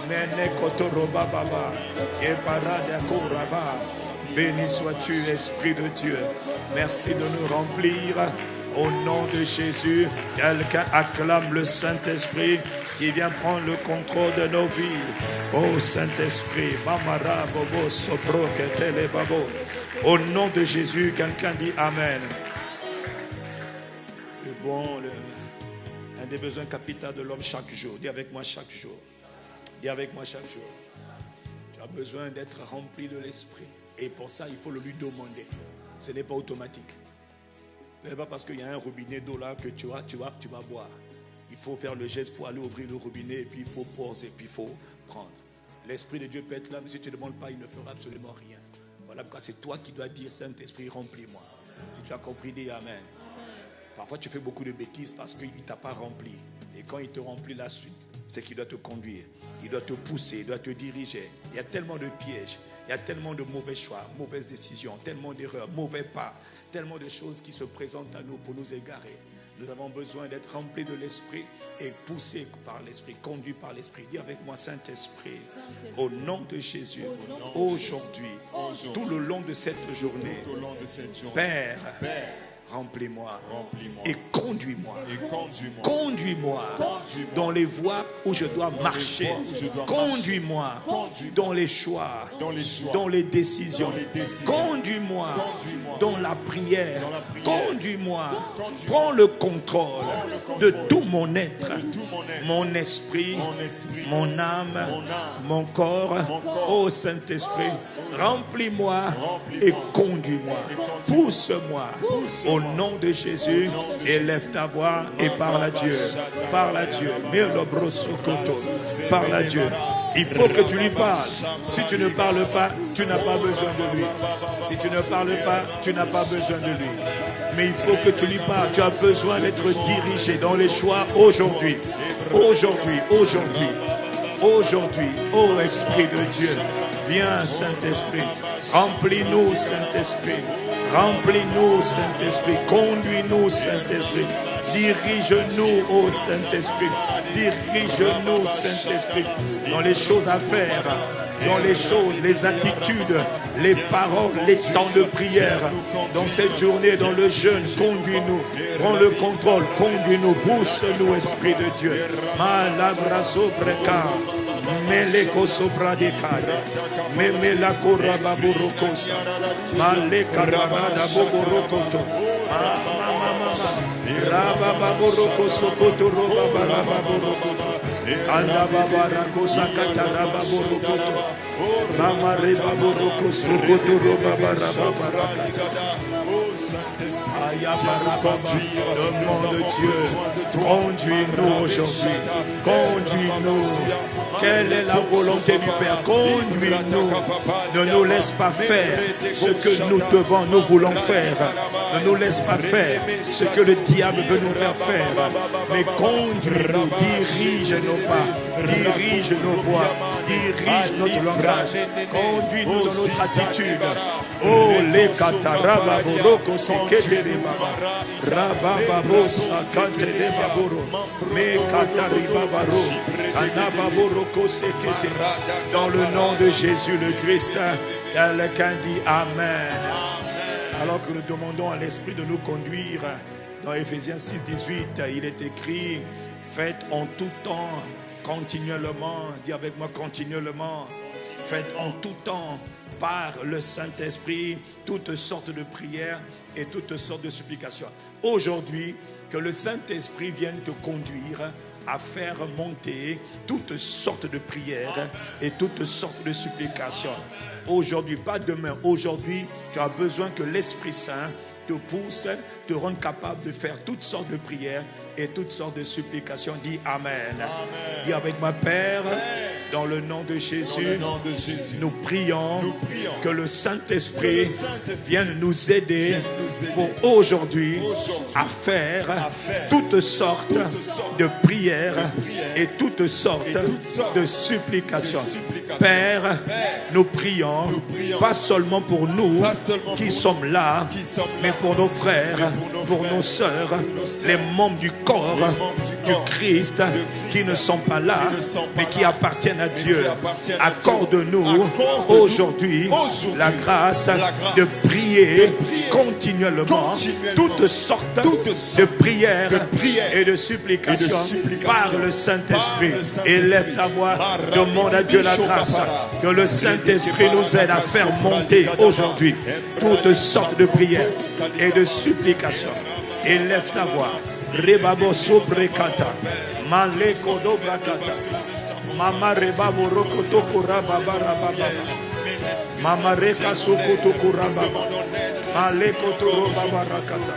[SPEAKER 1] Meneko Toroba Baba, Keparada Koraba. Béni sois-tu, Esprit de Dieu. Merci de nous remplir. Au nom de Jésus, quelqu'un acclame le Saint-Esprit qui vient prendre le contrôle de nos vies. Oh Saint-Esprit, Mamara Bobo Sopro Ketele Babo. Au nom de Jésus, quelqu'un dit Amen. Un des besoins capitaux de l'homme chaque jour. Dis avec moi chaque jour. Dis avec moi chaque jour. Tu as besoin d'être rempli de l'Esprit. Et pour ça, il faut le lui demander. Ce n'est pas automatique. Ce n'est pas parce qu'il y a un robinet d'eau là que tu vas boire. Il faut faire le geste pour aller ouvrir le robinet et puis il faut poser, puis il faut prendre. L'Esprit de Dieu peut être là, mais si tu ne demandes pas, il ne fera absolument rien. Voilà pourquoi c'est toi qui dois dire Saint-Esprit, remplis-moi. Si tu as compris, dis Amen. Parfois tu fais beaucoup de bêtises parce qu'il ne t'a pas rempli. Et quand il te remplit la suite, c'est qu'il doit te conduire. Il doit te pousser, il doit te diriger. Il y a tellement de pièges, il y a tellement de mauvais choix, mauvaises décisions, tellement d'erreurs, mauvais pas, tellement de choses qui se présentent à nous pour nous égarer. Nous avons besoin d'être remplis de l'Esprit et poussés par l'Esprit, conduits par l'Esprit. Dis avec moi, Saint-Esprit, au nom de Jésus, aujourd'hui, tout le long de cette journée, Père, Remplis-moi
[SPEAKER 2] Remplis-moi.
[SPEAKER 1] et conduis-moi.
[SPEAKER 2] Et conduis-moi.
[SPEAKER 1] Conduis-moi dans les voies où je dois marcher. Conduis-moi dans les choix, dans les décisions. Conduis-moi dans la prière. Conduis-moi. Prends le contrôle de tout mon être, mon esprit, mon âme, mon corps. Ô Saint-Esprit, remplis-moi et conduis-moi. Pousse-moi au nom de Jésus. Élève ta voix et parle à Dieu. Parle à Dieu. Parle à Dieu. Il faut que tu lui parles. Si tu ne parles pas, tu n'as pas besoin de lui. Si tu ne parles pas, tu n'as pas besoin de lui. Mais il faut que tu lui parles. Tu as besoin d'être dirigé dans les choix aujourd'hui. Aujourd'hui, aujourd'hui, aujourd'hui. Ô Esprit de Dieu, viens Saint-Esprit. Remplis-nous Saint-Esprit. Remplis-nous Saint-Esprit. Conduis-nous Saint-Esprit. Dirige-nous, ô Saint-Esprit. Dirige-nous, Saint-Esprit, dans les choses à faire, dans les choses, les attitudes, les paroles, les temps de prière. Dans cette journée, dans le jeûne, conduis-nous. Prends le contrôle, conduis-nous. Pousse-nous, Esprit de Dieu. Malabraso breka, meleko sobra de kade, memela koraba burokosa, maleka rada boborokoto. Raba baboroko sokoto roba baraba borokoto. Anda babarako sakata raba borokoto. Mama reba boroko sokoto roba baraba barakata. Aya baraba, demande Dieu, conduis-nous aujourd'hui. Conduis-nous. Quelle est la volonté du Père? Conduis-nous. Ne nous laisse pas faire ce que nous voulons faire. Ne nous laisse pas faire ce que le diable veut nous faire faire. Mais conduis-nous, dirige nos pas, dirige nos voies, dirige notre langage. Conduis-nous dans notre attitude. Oh, les kataraba boroko sekete de baba, rababa sakante de baboro, me katariba baro, anaba boroko sekete. Dans le nom de Jésus le Christ, quelqu'un dit Amen. Alors que nous demandons à l'Esprit de nous conduire, dans Éphésiens 6, 18, il est écrit, faites en tout temps, continuellement, dis avec moi continuellement, faites en tout temps, par le Saint-Esprit, toutes sortes de prières et toutes sortes de supplications. Aujourd'hui, que le Saint-Esprit vienne te conduire à faire monter toutes sortes de prières et toutes sortes de supplications. Aujourd'hui, pas demain, aujourd'hui, tu as besoin que l'Esprit Saint te pousse, te rende capable de faire toutes sortes de prières et toutes sortes de supplications. Dis Amen. Amen. Dis avec ma Père, dans le nom de Jésus, nous prions que le Saint-Esprit vienne nous aider pour aujourd'hui à faire toutes sortes de prières et toutes sortes de supplications. Père, nous prions, pas seulement pour nous qui sommes là, mais pour nos frères, pour nos sœurs, les membres du corps du Christ qui ne sont pas là, mais qui appartiennent à Dieu. Accorde-nous aujourd'hui la grâce de prier continuellement toutes sortes de prières et de supplications par le Saint-Esprit. Élève ta voix, demande à Dieu la grâce que le Saint-Esprit nous aide à faire monter aujourd'hui toutes sortes de prières et de supplications. Élève ta voix. Rebabo sobrekata, maleko dobrakata, mama rebabo rokoto kuraba barababa, mama reka sokoto kuraba, maleko to roba barakata.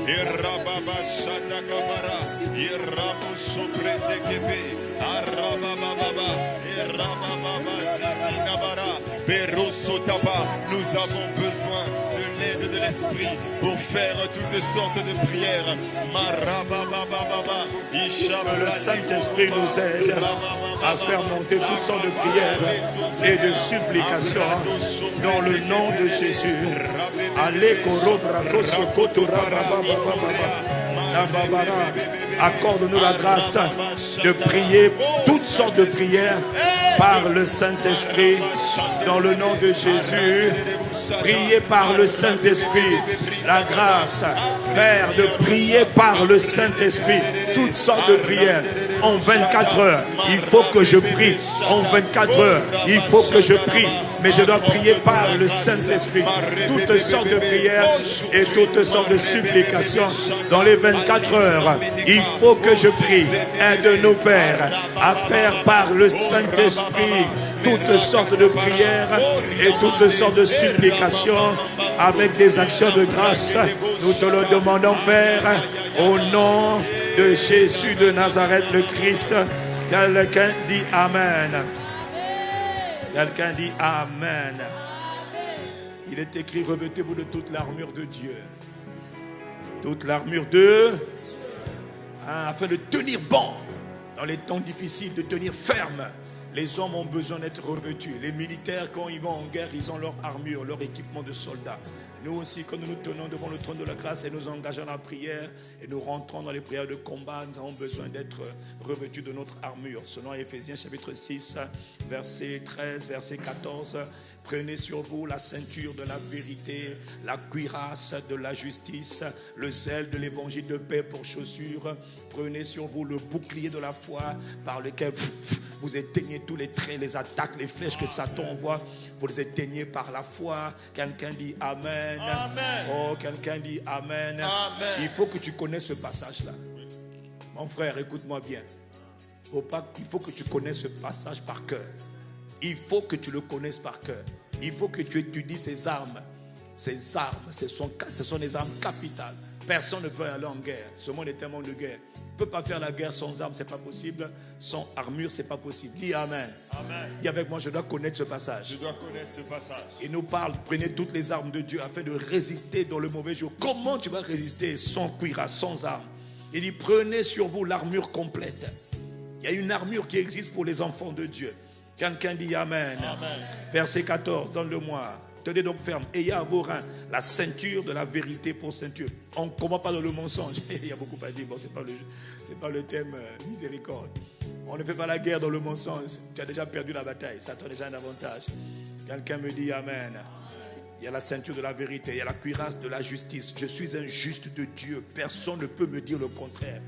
[SPEAKER 1] Irababa shata kabara, irabu sobrete kebe, arababa, irababa zizinabara, berosotaba. Nous avons besoin de l'aide de l'Esprit pour faire toutes sortes de prières. Le Saint-Esprit nous aide à faire monter toutes sortes de prières et de supplications dans le nom de Jésus. Accorde-nous la grâce de prier toutes sortes de prières par le Saint-Esprit, dans le nom de Jésus. Priez par le Saint-Esprit. La grâce, Père, de prier par le Saint-Esprit. Toutes sortes de prières. En 24 heures, il faut que je prie. En 24 heures, il faut que je prie. Mais je dois prier par le Saint-Esprit. Toutes sortes de prières et toutes sortes de supplications. Dans les 24 heures, il faut que je prie. Aide-nous, Père, à faire par le Saint-Esprit toutes sortes de prières et toutes sortes de supplications avec des actions de grâce. Nous te le demandons, Père, au nom de Jésus de Nazareth, le Christ. Quelqu'un dit Amen. Quelqu'un dit Amen. Il est écrit, revêtez-vous de toute l'armure de Dieu. Toute l'armure de... afin de tenir bon dans les temps difficiles, de tenir ferme. Les hommes ont besoin d'être revêtus. Les militaires, quand ils vont en guerre, ils ont leur armure, leur équipement de soldats. Nous aussi, quand nous nous tenons devant le trône de la grâce et nous engageons dans la prière et nous rentrons dans les prières de combat, nous avons besoin d'être revêtus de notre armure. Selon Éphésiens chapitre 6, verset 13, verset 14, prenez sur vous la ceinture de la vérité, la cuirasse de la justice, le zèle de l'évangile de paix pour chaussures. Prenez sur vous le bouclier de la foi par lequel vous éteignez tous les traits, les attaques, les flèches que Satan envoie. Vous les éteignez par la foi. Quelqu'un dit Amen. Amen. Oh, quelqu'un dit Amen. Amen. Il faut que tu connaisses ce passage-là. Mon frère, écoute-moi bien. Il faut que tu connaisses ce passage par cœur. Il faut que tu le connaisses par cœur. Il faut que tu étudies ces armes. Ces armes, ce sont des armes capitales. Personne ne peut aller en guerre. Ce monde est un monde de guerre. On ne peut pas faire la guerre sans armes, ce n'est pas possible. Sans armure, ce n'est pas possible. Dis Amen. Amen. Dis avec moi, je dois connaître ce passage.
[SPEAKER 2] Je dois connaître ce passage.
[SPEAKER 1] Il nous parle, prenez toutes les armes de Dieu afin de résister dans le mauvais jour. Comment tu vas résister sans cuirasse, sans armes? Il dit, prenez sur vous l'armure complète. Il y a une armure qui existe pour les enfants de Dieu. Quelqu'un dit Amen. Amen. Verset 14, donne-le-moi. Tenez donc ferme, ayez à vos reins la ceinture de la vérité pour ceinture. On ne commence pas dans le mensonge. Il y a beaucoup à dire, bon, c'est pas le thème miséricorde. On ne fait pas la guerre dans le mensonge. Tu as déjà perdu la bataille, ça t'a déjà un avantage. Quelqu'un me dit Amen. Il y a la ceinture de la vérité, il y a la cuirasse de la justice. Je suis un juste de Dieu, personne ne peut me dire le contraire.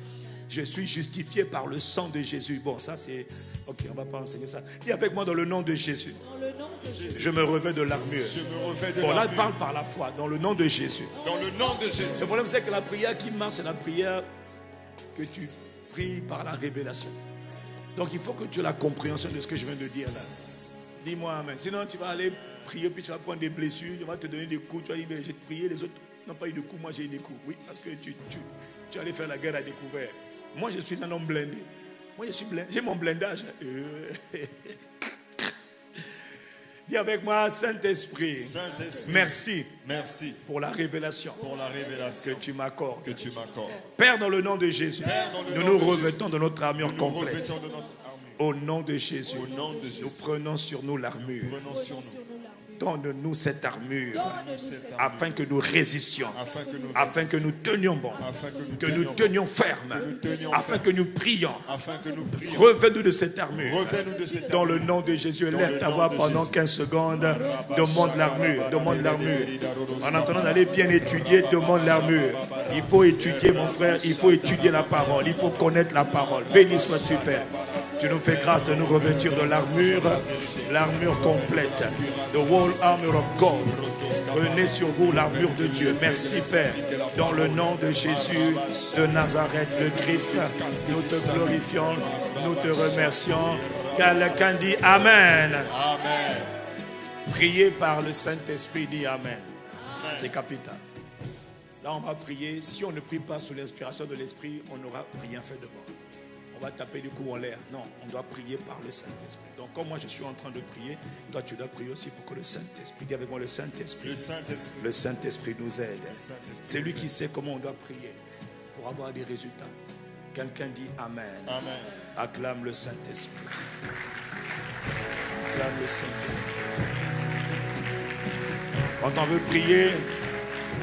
[SPEAKER 1] Je suis justifié par le sang de Jésus. Bon, ça c'est... Ok, on ne va pas enseigner ça. Dis avec moi dans le nom de Jésus.
[SPEAKER 2] Dans le nom de Jésus.
[SPEAKER 1] Je me revêt de l'armure. Bon, là, il parle par la foi. Dans le nom de Jésus.
[SPEAKER 2] Dans le nom de Jésus.
[SPEAKER 1] Le problème, c'est que la prière qui marche, c'est la prière que tu pries par la révélation. Donc, il faut que tu aies la compréhension de ce que je viens de dire là. Dis-moi Amen. Sinon, tu vas aller prier, puis tu vas prendre des blessures, tu vas te donner des coups. Tu vas dire, mais j'ai prié, les autres n'ont pas eu de coups, moi j'ai eu des coups. Oui, parce que tu allais faire la guerre à découvert. Moi, je suis un homme blindé. Moi, je suis blindé. J'ai mon blindage. Dis avec moi, Saint-Esprit.
[SPEAKER 2] Saint-Esprit.
[SPEAKER 1] Merci.
[SPEAKER 2] Merci
[SPEAKER 1] pour la révélation.
[SPEAKER 2] Pour la révélation
[SPEAKER 1] que tu m'accordes.
[SPEAKER 2] Que tu m'accordes.
[SPEAKER 1] Père, dans le nom de Jésus, nous nous revêtons de notre armure complète. Au nom de Jésus, nous prenons sur nous l'armure. Donne-nous cette armure afin que nous résistions, afin que nous tenions bon, que nous tenions ferme, afin que nous prions. Revêt-nous de cette armure. Dans le nom de Jésus, lève ta voix pendant 15 secondes. Demande l'armure, demande l'armure. En attendant d'aller bien étudier, demande l'armure. Il faut étudier, mon frère, il faut étudier la parole, il faut connaître la parole. Béni sois-tu, Père. Tu nous fais grâce de nous revêtir de l'armure complète. The whole armor of God. Prenez sur vous l'armure de Dieu. Merci Père. Dans le nom de Jésus de Nazareth, le Christ, nous te glorifions, nous te remercions. Quelqu'un dit Amen.
[SPEAKER 2] Amen.
[SPEAKER 1] Priez par le Saint-Esprit, dit Amen. C'est capital. Là, on va prier. Si on ne prie pas sous l'inspiration de l'Esprit, on n'aura rien fait de bon. On va taper du coup en l'air. Non, on doit prier par le Saint-Esprit. Donc, comme moi je suis en train de prier, toi tu dois prier aussi pour que le Saint-Esprit, dis avec moi le Saint-Esprit. Le Saint-Esprit nous aide. C'est lui qui sait comment on doit prier pour avoir des résultats. Quelqu'un dit Amen.
[SPEAKER 2] Amen.
[SPEAKER 1] Acclame le Saint-Esprit. Acclame le Saint-Esprit. Quand on veut prier,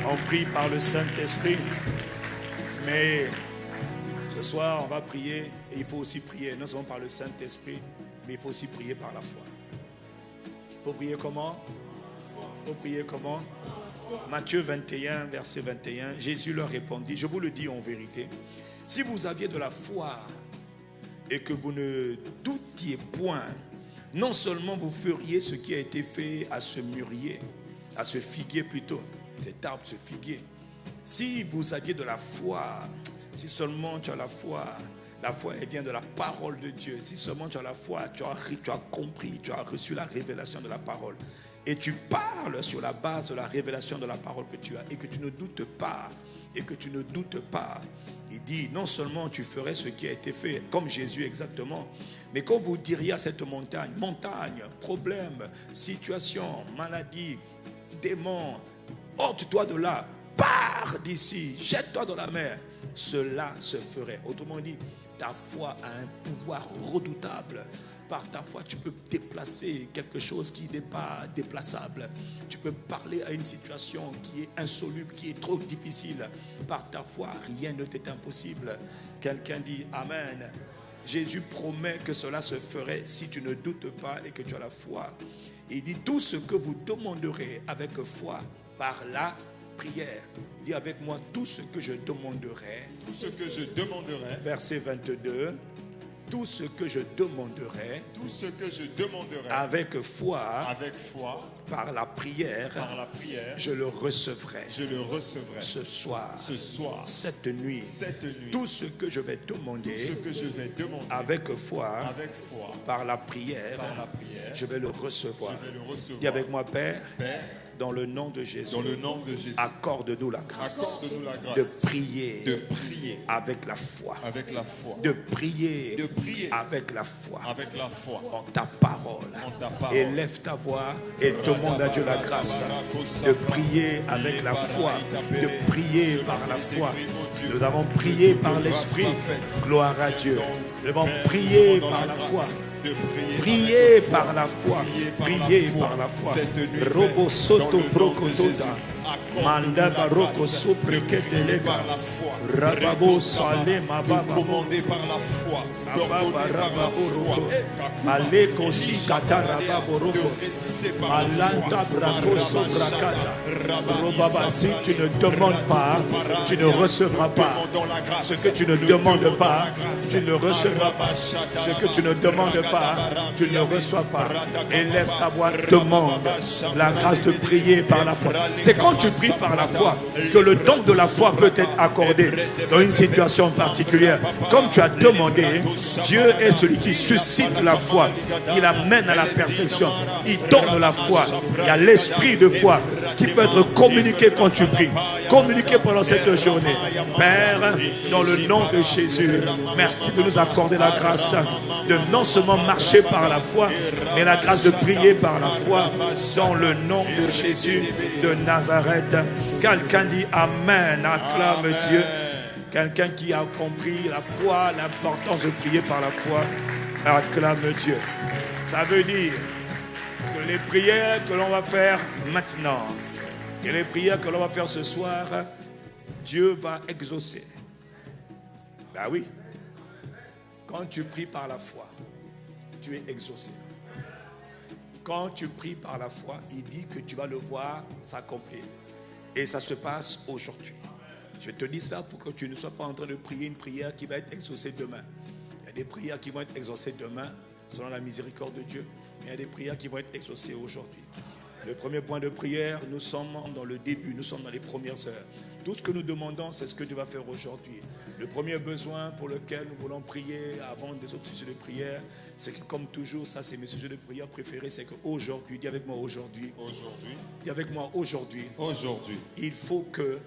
[SPEAKER 1] on prie par le Saint-Esprit. Mais ce soir, on va prier et il faut aussi prier, non seulement par le Saint-Esprit, Mais il faut aussi prier par la foi. Il faut prier comment? Il faut prier comment? Matthieu 21, verset 21, Jésus leur répondit, je vous le dis en vérité, si vous aviez de la foi et que vous ne doutiez point, non seulement vous feriez ce qui a été fait à ce mûrier, à ce figuier plutôt, cet arbre, ce figuier. Si vous aviez de la foi, si seulement tu as la foi elle vient de la parole de Dieu. Si seulement tu as la foi, tu as compris, tu as reçu la révélation de la parole. Et tu parles sur la base de la révélation de la parole que tu as et que tu ne doutes pas. Il dit, non seulement tu ferais ce qui a été fait, comme Jésus exactement, mais quand vous diriez à cette montagne, problème, situation, maladie, démon, ôte-toi de là, pars d'ici, jette-toi dans la mer, cela se ferait. Autrement dit, ta foi a un pouvoir redoutable. Par ta foi, tu peux déplacer quelque chose qui n'est pas déplaçable. Tu peux parler à une situation qui est insoluble, qui est trop difficile. Par ta foi, rien ne t'est impossible. Quelqu'un dit Amen. Jésus promet que cela se ferait si tu ne doutes pas et que tu as la foi. Il dit tout ce que vous demanderez avec foi par la prière. Dis avec moi tout ce que je demanderai.
[SPEAKER 2] Tout ce que je demanderai.
[SPEAKER 1] Verset 22. Tout ce que je demanderai.
[SPEAKER 2] Tout ce que je demanderai.
[SPEAKER 1] Avec foi.
[SPEAKER 2] Avec foi.
[SPEAKER 1] Par la prière.
[SPEAKER 2] Par la prière.
[SPEAKER 1] Je le recevrai.
[SPEAKER 2] Je le recevrai.
[SPEAKER 1] Ce soir.
[SPEAKER 2] Ce soir.
[SPEAKER 1] Cette nuit.
[SPEAKER 2] Cette nuit.
[SPEAKER 1] Tout ce que je vais demander.
[SPEAKER 2] Tout ce que je vais demander.
[SPEAKER 1] Avec foi.
[SPEAKER 2] Avec foi.
[SPEAKER 1] Par la prière.
[SPEAKER 2] Par la prière.
[SPEAKER 1] Je vais le recevoir.
[SPEAKER 2] Je vais le recevoir.
[SPEAKER 1] Dis avec moi, Père.
[SPEAKER 2] Père.
[SPEAKER 1] Dans le nom de Jésus.
[SPEAKER 2] Dans le nom de Jésus.
[SPEAKER 1] Accorde-nous la grâce.
[SPEAKER 2] Accorde-nous la grâce.
[SPEAKER 1] De prier.
[SPEAKER 2] De prier.
[SPEAKER 1] Avec la foi.
[SPEAKER 2] Avec la foi.
[SPEAKER 1] De prier.
[SPEAKER 2] De prier.
[SPEAKER 1] Avec la foi.
[SPEAKER 2] Avec la foi.
[SPEAKER 1] En ta parole.
[SPEAKER 2] En ta parole.
[SPEAKER 1] Élève ta voix et demande à Dieu la grâce de prier avec la foi. De prier par la foi. Nous avons prié par l'Esprit. Gloire à Dieu. Nous avons prié par la foi. Priez par la foi. Priez par la foi. Robo soto brocotosa. Manda baroko sopreketelega. Rababo sale mababa.
[SPEAKER 2] Commandé par la foi.
[SPEAKER 1] Ababa rababo roko. Aleko si katara baboroko. Alanta brako sobrakata. Robaba, si tu ne demandes pas, tu ne recevras pas. Ce que tu ne demandes pas, tu ne recevras pas. Ce que tu ne demandes pas, tu ne reçois pas. Élève ta voix, demande la grâce de prier par la foi. C'est quand tu pries par la foi que le don de la foi peut être accordé dans une situation particulière. Comme tu as demandé, Dieu est celui qui suscite la foi. Il amène à la perfection. Il donne la foi. Il y a l'esprit de foi qui peut être communiqué quand tu pries. Communiqué pendant cette journée. Père, dans le nom de Jésus, merci de nous accorder la grâce de non seulement marcher par la foi, mais la grâce de prier par la foi dans le nom de Jésus de Nazareth. Quelqu'un dit Amen, acclame Dieu. Quelqu'un qui a compris la foi, l'importance de prier par la foi, acclame Dieu. Ça veut dire que les prières que l'on va faire maintenant et les prières que l'on va faire ce soir, Dieu va exaucer. Ben oui. Quand tu pries par la foi, tu es exaucé. Quand tu pries par la foi, il dit que tu vas le voir s'accomplir. Et ça se passe aujourd'hui. Je te dis ça pour que tu ne sois pas en train de prier une prière qui va être exaucée demain. Il y a des prières qui vont être exaucées demain, selon la miséricorde de Dieu. Mais il y a des prières qui vont être exaucées aujourd'hui. Le premier point de prière, nous sommes dans le début, nous sommes dans les premières heures. Tout ce que nous demandons, c'est ce que Dieu va faire aujourd'hui. Le premier besoin pour lequel nous voulons prier avant des autres sujets de prière, c'est que comme toujours, ça c'est mes sujets de prière préférés, c'est qu'aujourd'hui, dis avec moi aujourd'hui, dis avec moi aujourd'hui, il faut que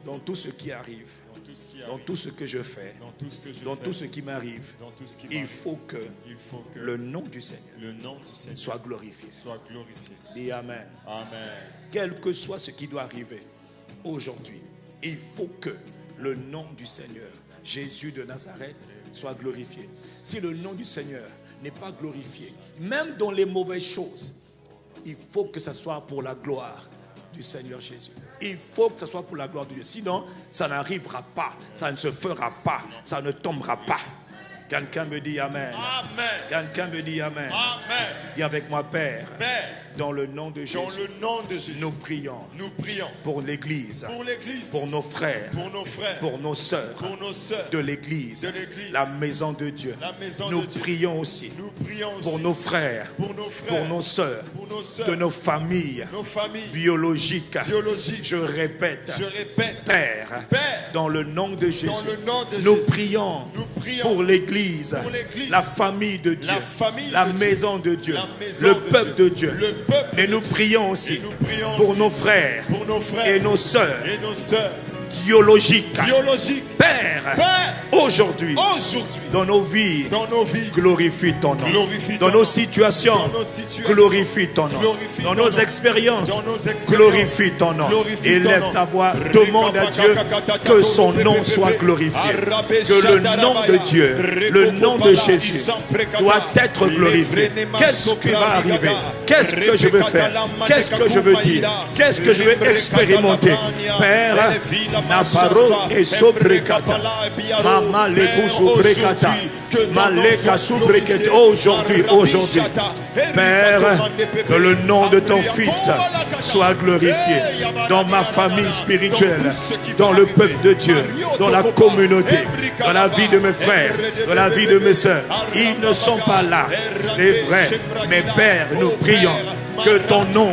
[SPEAKER 1] dans tout ce qui arrive, dans tout ce que je fais, dans tout ce qui m'arrive, il faut que le nom du Seigneur soit glorifié. Dis Amen. Quel que soit ce qui doit arriver aujourd'hui, il faut que le nom du Seigneur, Jésus de Nazareth, soit glorifié. Si le nom du Seigneur n'est pas glorifié, même dans les mauvaises choses, il faut que ce soit pour la gloire du Seigneur Jésus. Il faut que ce soit pour la gloire de Dieu. Sinon, ça n'arrivera pas, ça ne se fera pas, ça ne tombera pas. Quelqu'un me dit Amen.
[SPEAKER 2] Amen.
[SPEAKER 1] Quelqu'un me dit Amen.
[SPEAKER 2] Amen.
[SPEAKER 1] Dis avec moi, Père,
[SPEAKER 2] Père,
[SPEAKER 1] dans le nom de
[SPEAKER 2] dans
[SPEAKER 1] Jésus,
[SPEAKER 2] le nom de Jésus,
[SPEAKER 1] nous prions
[SPEAKER 2] nous prions
[SPEAKER 1] pour l'Église,
[SPEAKER 2] pour l'Église,
[SPEAKER 1] pour nos frères,
[SPEAKER 2] pour nos frères,
[SPEAKER 1] pour nos sœurs
[SPEAKER 2] pour nos sœurs
[SPEAKER 1] de l'Église,
[SPEAKER 2] de l'Église,
[SPEAKER 1] la maison de Dieu.
[SPEAKER 2] la maison
[SPEAKER 1] Nous
[SPEAKER 2] de Dieu.
[SPEAKER 1] prions aussi
[SPEAKER 2] Nous prions aussi
[SPEAKER 1] pour nos frères,
[SPEAKER 2] pour nos frères,
[SPEAKER 1] pour nos sœurs,
[SPEAKER 2] pour nos sœurs,
[SPEAKER 1] de nos familles
[SPEAKER 2] nos familles
[SPEAKER 1] biologiques.
[SPEAKER 2] biologiques.
[SPEAKER 1] Je répète,
[SPEAKER 2] Je répète,
[SPEAKER 1] Père,
[SPEAKER 2] Père,
[SPEAKER 1] dans le nom de Jésus,
[SPEAKER 2] dans le nom de
[SPEAKER 1] nous
[SPEAKER 2] Jésus,
[SPEAKER 1] prions
[SPEAKER 2] nous prions
[SPEAKER 1] pour l'Église,
[SPEAKER 2] pour l'Église,
[SPEAKER 1] la famille de Dieu,
[SPEAKER 2] la famille
[SPEAKER 1] la
[SPEAKER 2] de Dieu,
[SPEAKER 1] maison de Dieu,
[SPEAKER 2] la maison
[SPEAKER 1] le
[SPEAKER 2] de
[SPEAKER 1] peuple
[SPEAKER 2] Dieu,
[SPEAKER 1] de Dieu.
[SPEAKER 2] le peuple
[SPEAKER 1] Et
[SPEAKER 2] de
[SPEAKER 1] nous
[SPEAKER 2] Dieu.
[SPEAKER 1] prions aussi
[SPEAKER 2] Et nous prions
[SPEAKER 1] pour
[SPEAKER 2] aussi
[SPEAKER 1] nos frères
[SPEAKER 2] pour nos frères
[SPEAKER 1] et nos sœurs
[SPEAKER 2] et nos sœurs
[SPEAKER 1] biologiques.
[SPEAKER 2] biologiques.
[SPEAKER 1] Père,
[SPEAKER 2] Père,
[SPEAKER 1] aujourd'hui,
[SPEAKER 2] aujourd'hui,
[SPEAKER 1] dans nos vies,
[SPEAKER 2] dans nos vies,
[SPEAKER 1] glorifie ton nom.
[SPEAKER 2] glorifie
[SPEAKER 1] Dans
[SPEAKER 2] ton
[SPEAKER 1] nos
[SPEAKER 2] nom.
[SPEAKER 1] situations,
[SPEAKER 2] Dans nos situations,
[SPEAKER 1] glorifie ton nom.
[SPEAKER 2] glorifie
[SPEAKER 1] Dans
[SPEAKER 2] ton
[SPEAKER 1] nos
[SPEAKER 2] nom.
[SPEAKER 1] expériences,
[SPEAKER 2] Dans nos expériences,
[SPEAKER 1] glorifie ton nom.
[SPEAKER 2] glorifie
[SPEAKER 1] Élève
[SPEAKER 2] ton
[SPEAKER 1] ta
[SPEAKER 2] nom.
[SPEAKER 1] voix, demande à Dieu que son nom soit glorifié. Que le nom de Dieu, le nom de Jésus doit être glorifié. Qu'est-ce qui va arriver? Qu'est-ce que je veux faire? Qu'est-ce que je veux dire? Qu'est-ce que je vais expérimenter? Père, Naparo et Sobrekata, Mama Leku Sobrekata, Maleka Sobrekata, aujourd'hui, Père, que le nom de ton Fils soit glorifié dans ma famille spirituelle, dans le peuple de Dieu, dans la communauté, dans la vie de mes frères, dans la vie de mes sœurs. Ils ne sont pas là, c'est vrai, mais Père, nous prions que ton nom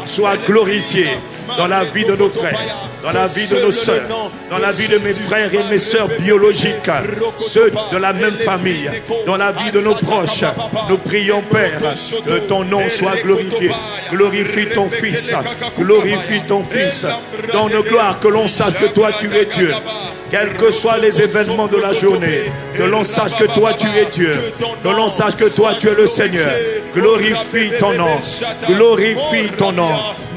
[SPEAKER 1] soit glorifié dans la vie de nos frères, dans la vie de nos sœurs, dans la vie de mes frères et mes sœurs biologiques, ceux de la même famille, dans la vie de nos proches. Nous prions, Père, que ton nom soit glorifié. Glorifie ton Fils, glorifie ton Fils. Donne gloire, que l'on sache que toi tu es Dieu. Quels que soient les événements de la journée, que l'on sache que toi tu es Dieu, que l'on sache que toi tu es le Seigneur. Glorifie ton nom, glorifie ton nom,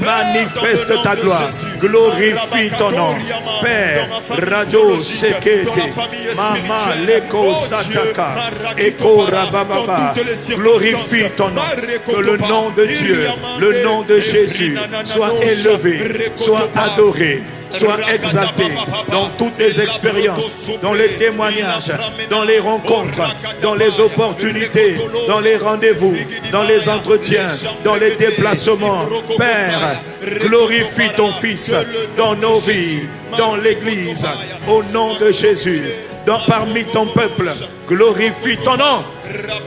[SPEAKER 1] manifeste ta gloire, glorifie ton nom. Père, Rado Sekete, Mama Leko Sataka, Eko Rabababa, glorifie ton nom, que le nom de Dieu, le nom de Jésus soit élevé, soit adoré, soit exalté dans toutes les expériences, dans les témoignages, dans les rencontres, dans les opportunités, dans les rendez-vous, dans les entretiens, dans les déplacements. Père, glorifie ton Fils dans nos vies, dans l'Église, au nom de Jésus, parmi ton peuple. Glorifie ton nom.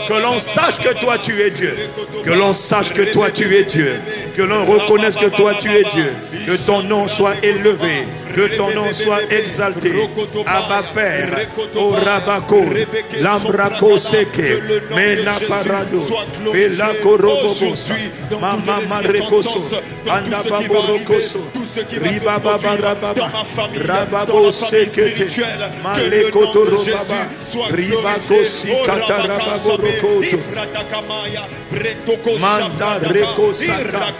[SPEAKER 1] Que l'on sache que toi tu es Dieu. Que l'on sache que toi tu es Dieu. Que l'on reconnaisse que toi tu es Dieu. Que ton nom soit élevé. Que ton nom soit exalté. Abba Père, O Rabako, Lambrako Seke, Mena Parado, Vela Korobobosa, Mama Marekoso, Andababorokoso, Ribababa Rababa, Rababo Sekete, Malekoto Robaba, Ribako Sikata Rababorokoto, Manda Rekosaka,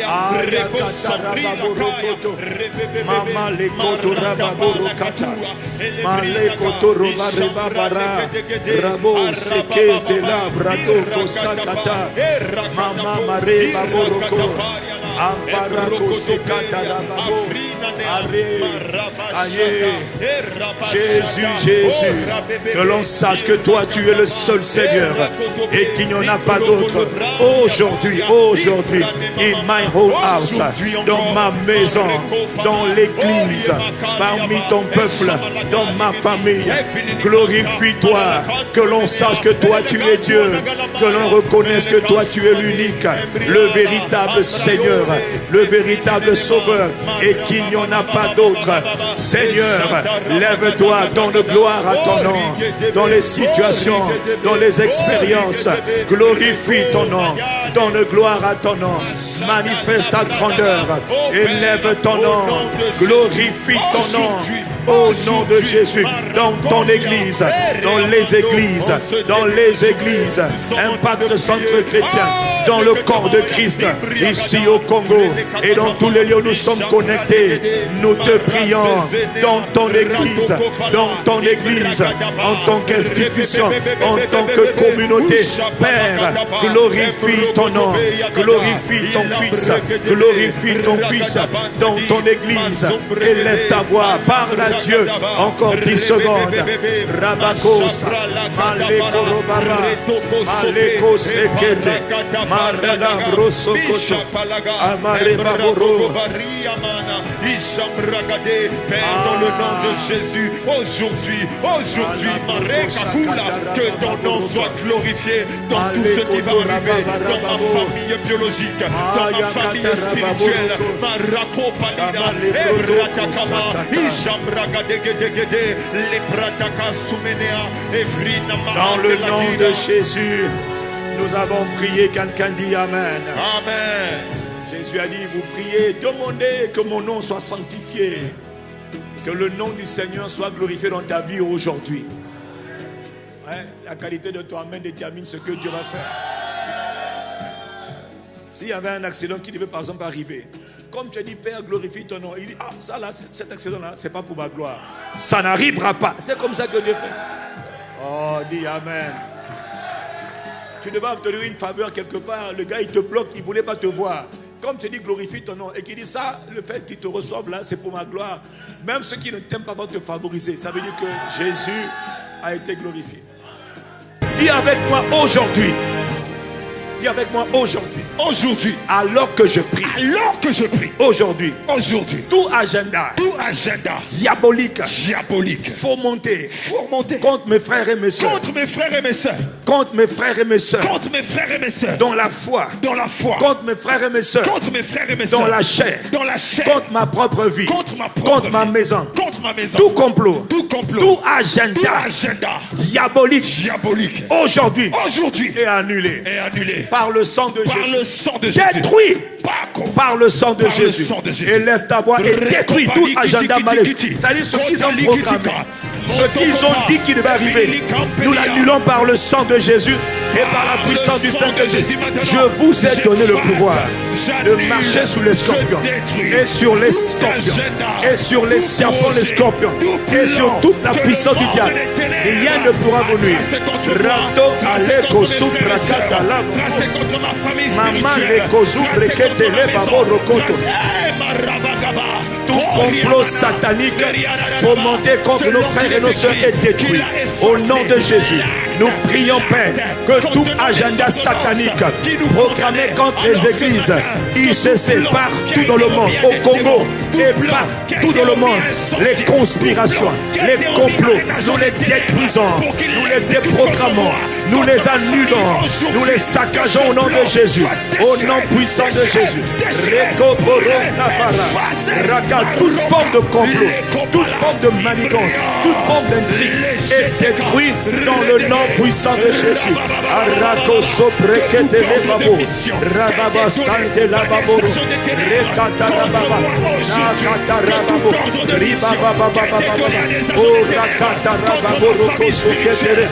[SPEAKER 1] Arakata Rababorokoto, Mama Lekoto Rababorokata, Malekoto Robarebabara, Rabo Sekete La Bradoko Sakata, Mama Mareba Boroko, Ambarako Sekata Rababo, Aye, Jésus, Jésus, que l'on sache que toi tu es le seul Seigneur et qu'il n'y en a pas d'autre. Aujourd'hui, in my whole house, dans ma maison, dans l'église, parmi ton peuple, dans ma famille, glorifie-toi, que l'on sache que toi tu es Dieu, que l'on reconnaisse que toi tu es l'unique, le véritable Seigneur, le véritable Sauveur, et qu'il n'y en a pas d'autre. Seigneur, lève-toi, donne gloire à ton nom, dans les situations, dans les expériences, glorifie ton nom, donne gloire à ton nom, manifeste ta grandeur, élève ton nom, glorifie ton nom, au nom de Jésus, dans ton église, dans les églises, Impact Centre Chrétien, dans le corps de Christ, ici au Congo et dans tous les lieux où nous sommes connectés. Nous te prions dans ton église, en tant qu'institution, en tant que communauté. Père, glorifie ton nom, glorifie ton Fils, glorifie ton Fils dans ton église. Élève ta voix, parle à Dieu. Encore 10 secondes. Rabakos, Maleko Robara, Maleko Sekete, Marela Brosokoto, Amare Baboro.
[SPEAKER 2] Père, dans le nom de Jésus, aujourd'hui, que ton nom soit glorifié dans tout ce qui va arriver, dans ma famille biologique, dans ma famille spirituelle.
[SPEAKER 1] Dans le nom de Jésus, nous avons prié. Quelqu'un dit Amen.
[SPEAKER 2] Amen.
[SPEAKER 1] Jésus a dit, vous priez, demandez que mon nom soit sanctifié, que le nom du Seigneur soit glorifié dans ta vie aujourd'hui. Ouais, la qualité de ton Amen détermine ce que Dieu va faire. S'il y avait un accident qui devait par exemple arriver, comme tu as dit, Père, glorifie ton nom, il dit, ah, ça là, cet accident-là, c'est pas pour ma gloire. Ça n'arrivera pas. C'est comme ça que Dieu fait. Oh, dis Amen. Tu devais obtenir une faveur quelque part, le gars il te bloque, il ne voulait pas te voir. Comme tu dis, glorifie ton nom, et qu'il dit ça, le fait qu'il te reçoive là, c'est pour ma gloire. Même ceux qui ne t'aiment pas vont te favoriser. Ça veut dire que Jésus a été glorifié. Dis avec moi aujourd'hui. Dis avec moi aujourd'hui.
[SPEAKER 2] Aujourd'hui.
[SPEAKER 1] Alors que je prie.
[SPEAKER 2] Alors que je prie.
[SPEAKER 1] Aujourd'hui.
[SPEAKER 2] Aujourd'hui.
[SPEAKER 1] Tout agenda. Diabolique. Fomenté. Contre mes frères et mes soeurs.
[SPEAKER 2] Contre mes frères et mes soeurs.
[SPEAKER 1] Contre mes frères et mes soeurs.
[SPEAKER 2] Contre mes frères et mes soeurs.
[SPEAKER 1] Dans la foi. Contre mes frères et mes soeurs.
[SPEAKER 2] Contre mes frères et mes soeurs.
[SPEAKER 1] Dans la chair. Contre ma propre vie. Contre ma maison.
[SPEAKER 2] Tout
[SPEAKER 1] complot. Tout agenda. Diabolique. Aujourd'hui. Est annulé. Par le sang de Jésus. Détruit. Par le sang de Jésus. Élève ta voix et détruis tout agenda maléfique. C'est-à-dire ce qu'ils ont programmé. Ce qu'ils ont dit qu'il devait arriver, nous l'annulons par le sang de Jésus et par la puissance du Saint-Esprit. Je vous ai donné le pouvoir de marcher sous les scorpions et sur les scorpions et sur les serpents, les scorpions et sur toute la puissance du diable. Rien ne pourra vous nuire. Rato aleko suprakata la maman leko suprekete le babo rokoto. Tout complot satanique fomenté contre nos frères et nos soeurs est détruit. Au nom de Jésus, nous prions, Père, que tout agenda satanique programmé contre les églises, ICC, partout dans le monde, au Congo et partout dans le monde, les conspirations, les complots, nous les détruisons, nous les déprogrammons, nous les annulons, nous les saccageons au nom de Jésus, au nom puissant de Jésus. Toute forme de complot, toute forme de manigance, toute forme d'intrigue est détruite dans le nom puissant de Jésus. Arako soprekete le babo, rababa sante la babo, rekata la baba, nakata la babo, ribaba baba baba, o rakata la babo roko sokete,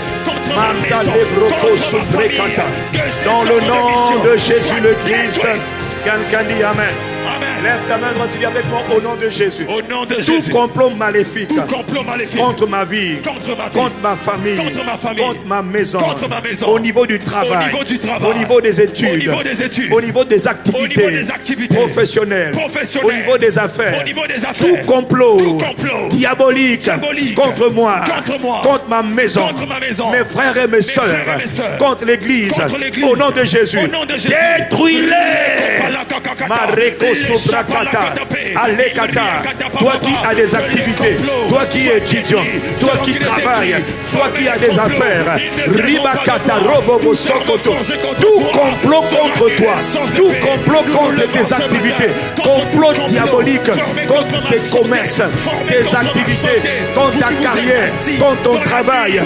[SPEAKER 1] manda le broko soprekata. Dans le nom de Jésus le Christ, quelqu'un dit Amen. Lève ta main, quand tu dis avec moi au nom de Jésus.
[SPEAKER 2] Au nom de
[SPEAKER 1] Tout
[SPEAKER 2] Jésus.
[SPEAKER 1] complot maléfique contre ma vie, contre ma famille, contre ma maison, au niveau du travail, au niveau des études, au niveau des activités professionnelles, au niveau des affaires. Tout complot diabolique contre moi, contre ma maison, mes frères et mes soeurs, contre l'église, au nom de Jésus. Détruis-les. Mareko Sobrakata, Alekata, toi qui as des activités, toi qui es étudiant, toi qui travailles, toi qui as des affaires, Ribakata, Robobo Sokoto, tout complot contre toi, tout complot contre tes activités, complot diabolique contre tes commerces, tes activités, contre ta carrière, contre ton travail,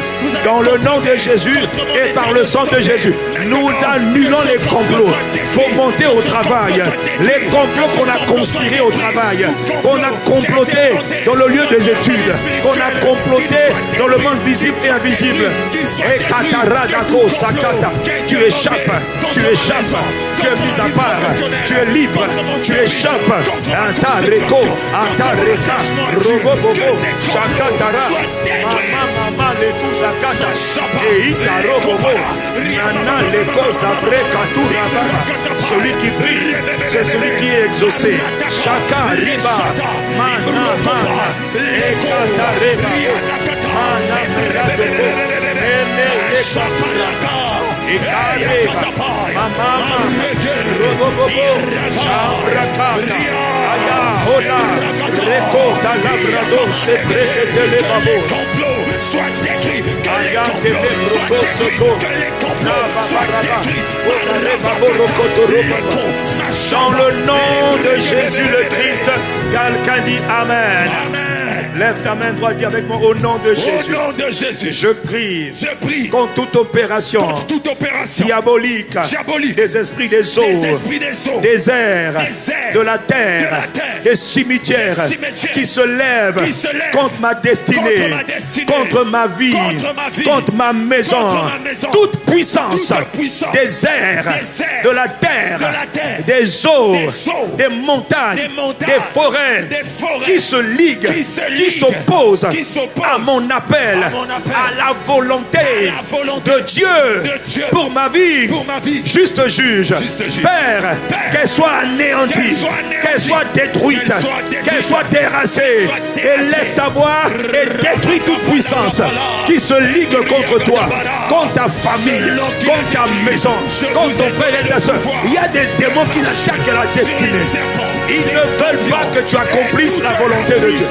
[SPEAKER 1] dans le nom de Jésus et par le sang de Jésus, nous annulons les complots. Faut monter au travail. les complots qu'on a conspirés au travail, qu'on a comploté dans le lieu des études, qu'on a comploté dans le monde visible et invisible. Et Kataradako Sakata, tu échappes, tu échappes, tu es mis à part, tu es libre, tu échappes. Antareko, Antareka, Robobobo, Shakatara, Mama Lekuzakata, et Itarobobo, Nana Lekozabreka Turababa. Celui qui brille, c'est celui qui est exaucé. Chaka Riba, Mana Mana, Ekatareba, Mana Merabebo, Nene Lekapuraka, Ekareba, Mama, Robobobo, Shabrakata, Aya, Hola, Rekota Labrado, Secrete Lebabo. Soit décrit que dans le nom de Jésus le Christ, quelqu'un dit Amen. Lève ta main droite, dis avec moi, au nom de Jésus. Au nom de Jésus. Je prie contre toute opération diabolique des esprits des eaux, des airs, de la terre, des cimetières qui se lèvent contre ma destinée, contre ma vie, contre ma maison. Toute puissance des airs, de la terre, des eaux, des montagnes, des forêts qui se liguent, qui s'oppose à mon appel, à la volonté de Dieu pour ma vie. Juste juge, Père, qu'elle soit anéantie, qu'elle soit détruite, qu'elle soit terrassée. Élève ta voix et détruis toute puissance qui se ligue contre toi, contre ta famille, contre ta maison, contre ton frère et ta soeur. Il y a des démons qui attaquent la destinée. Ils ne veulent pas que tu accomplisses la volonté de Dieu.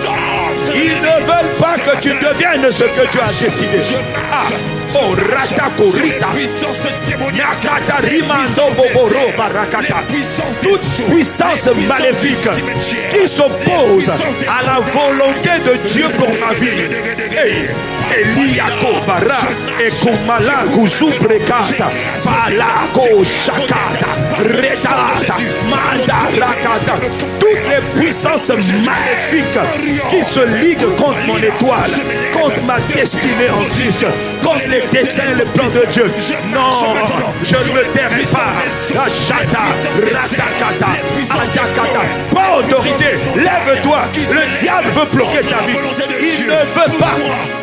[SPEAKER 1] Ils ne veulent pas que tu deviennes ce que tu as décidé. Ah, oh, Ratakurita, Nakata Rimando Boboro Barakata. Toute puissance maléfique qui s'oppose à la volonté de Dieu pour ma vie. Eliako Bara, Ekumala Kuzubrekata, Falako Shakata, Retata, Mandarakata. Toutes les puissances maléfiques qui se liguent contre mon étoile, contre ma destinée en Christ, contre les desseins et les plans de Dieu. Non, je ne me tairai pas. Shata, Ratakata, Atakata. Pas autorité, lève-toi. Le diable veut bloquer ta vie. Il ne veut pas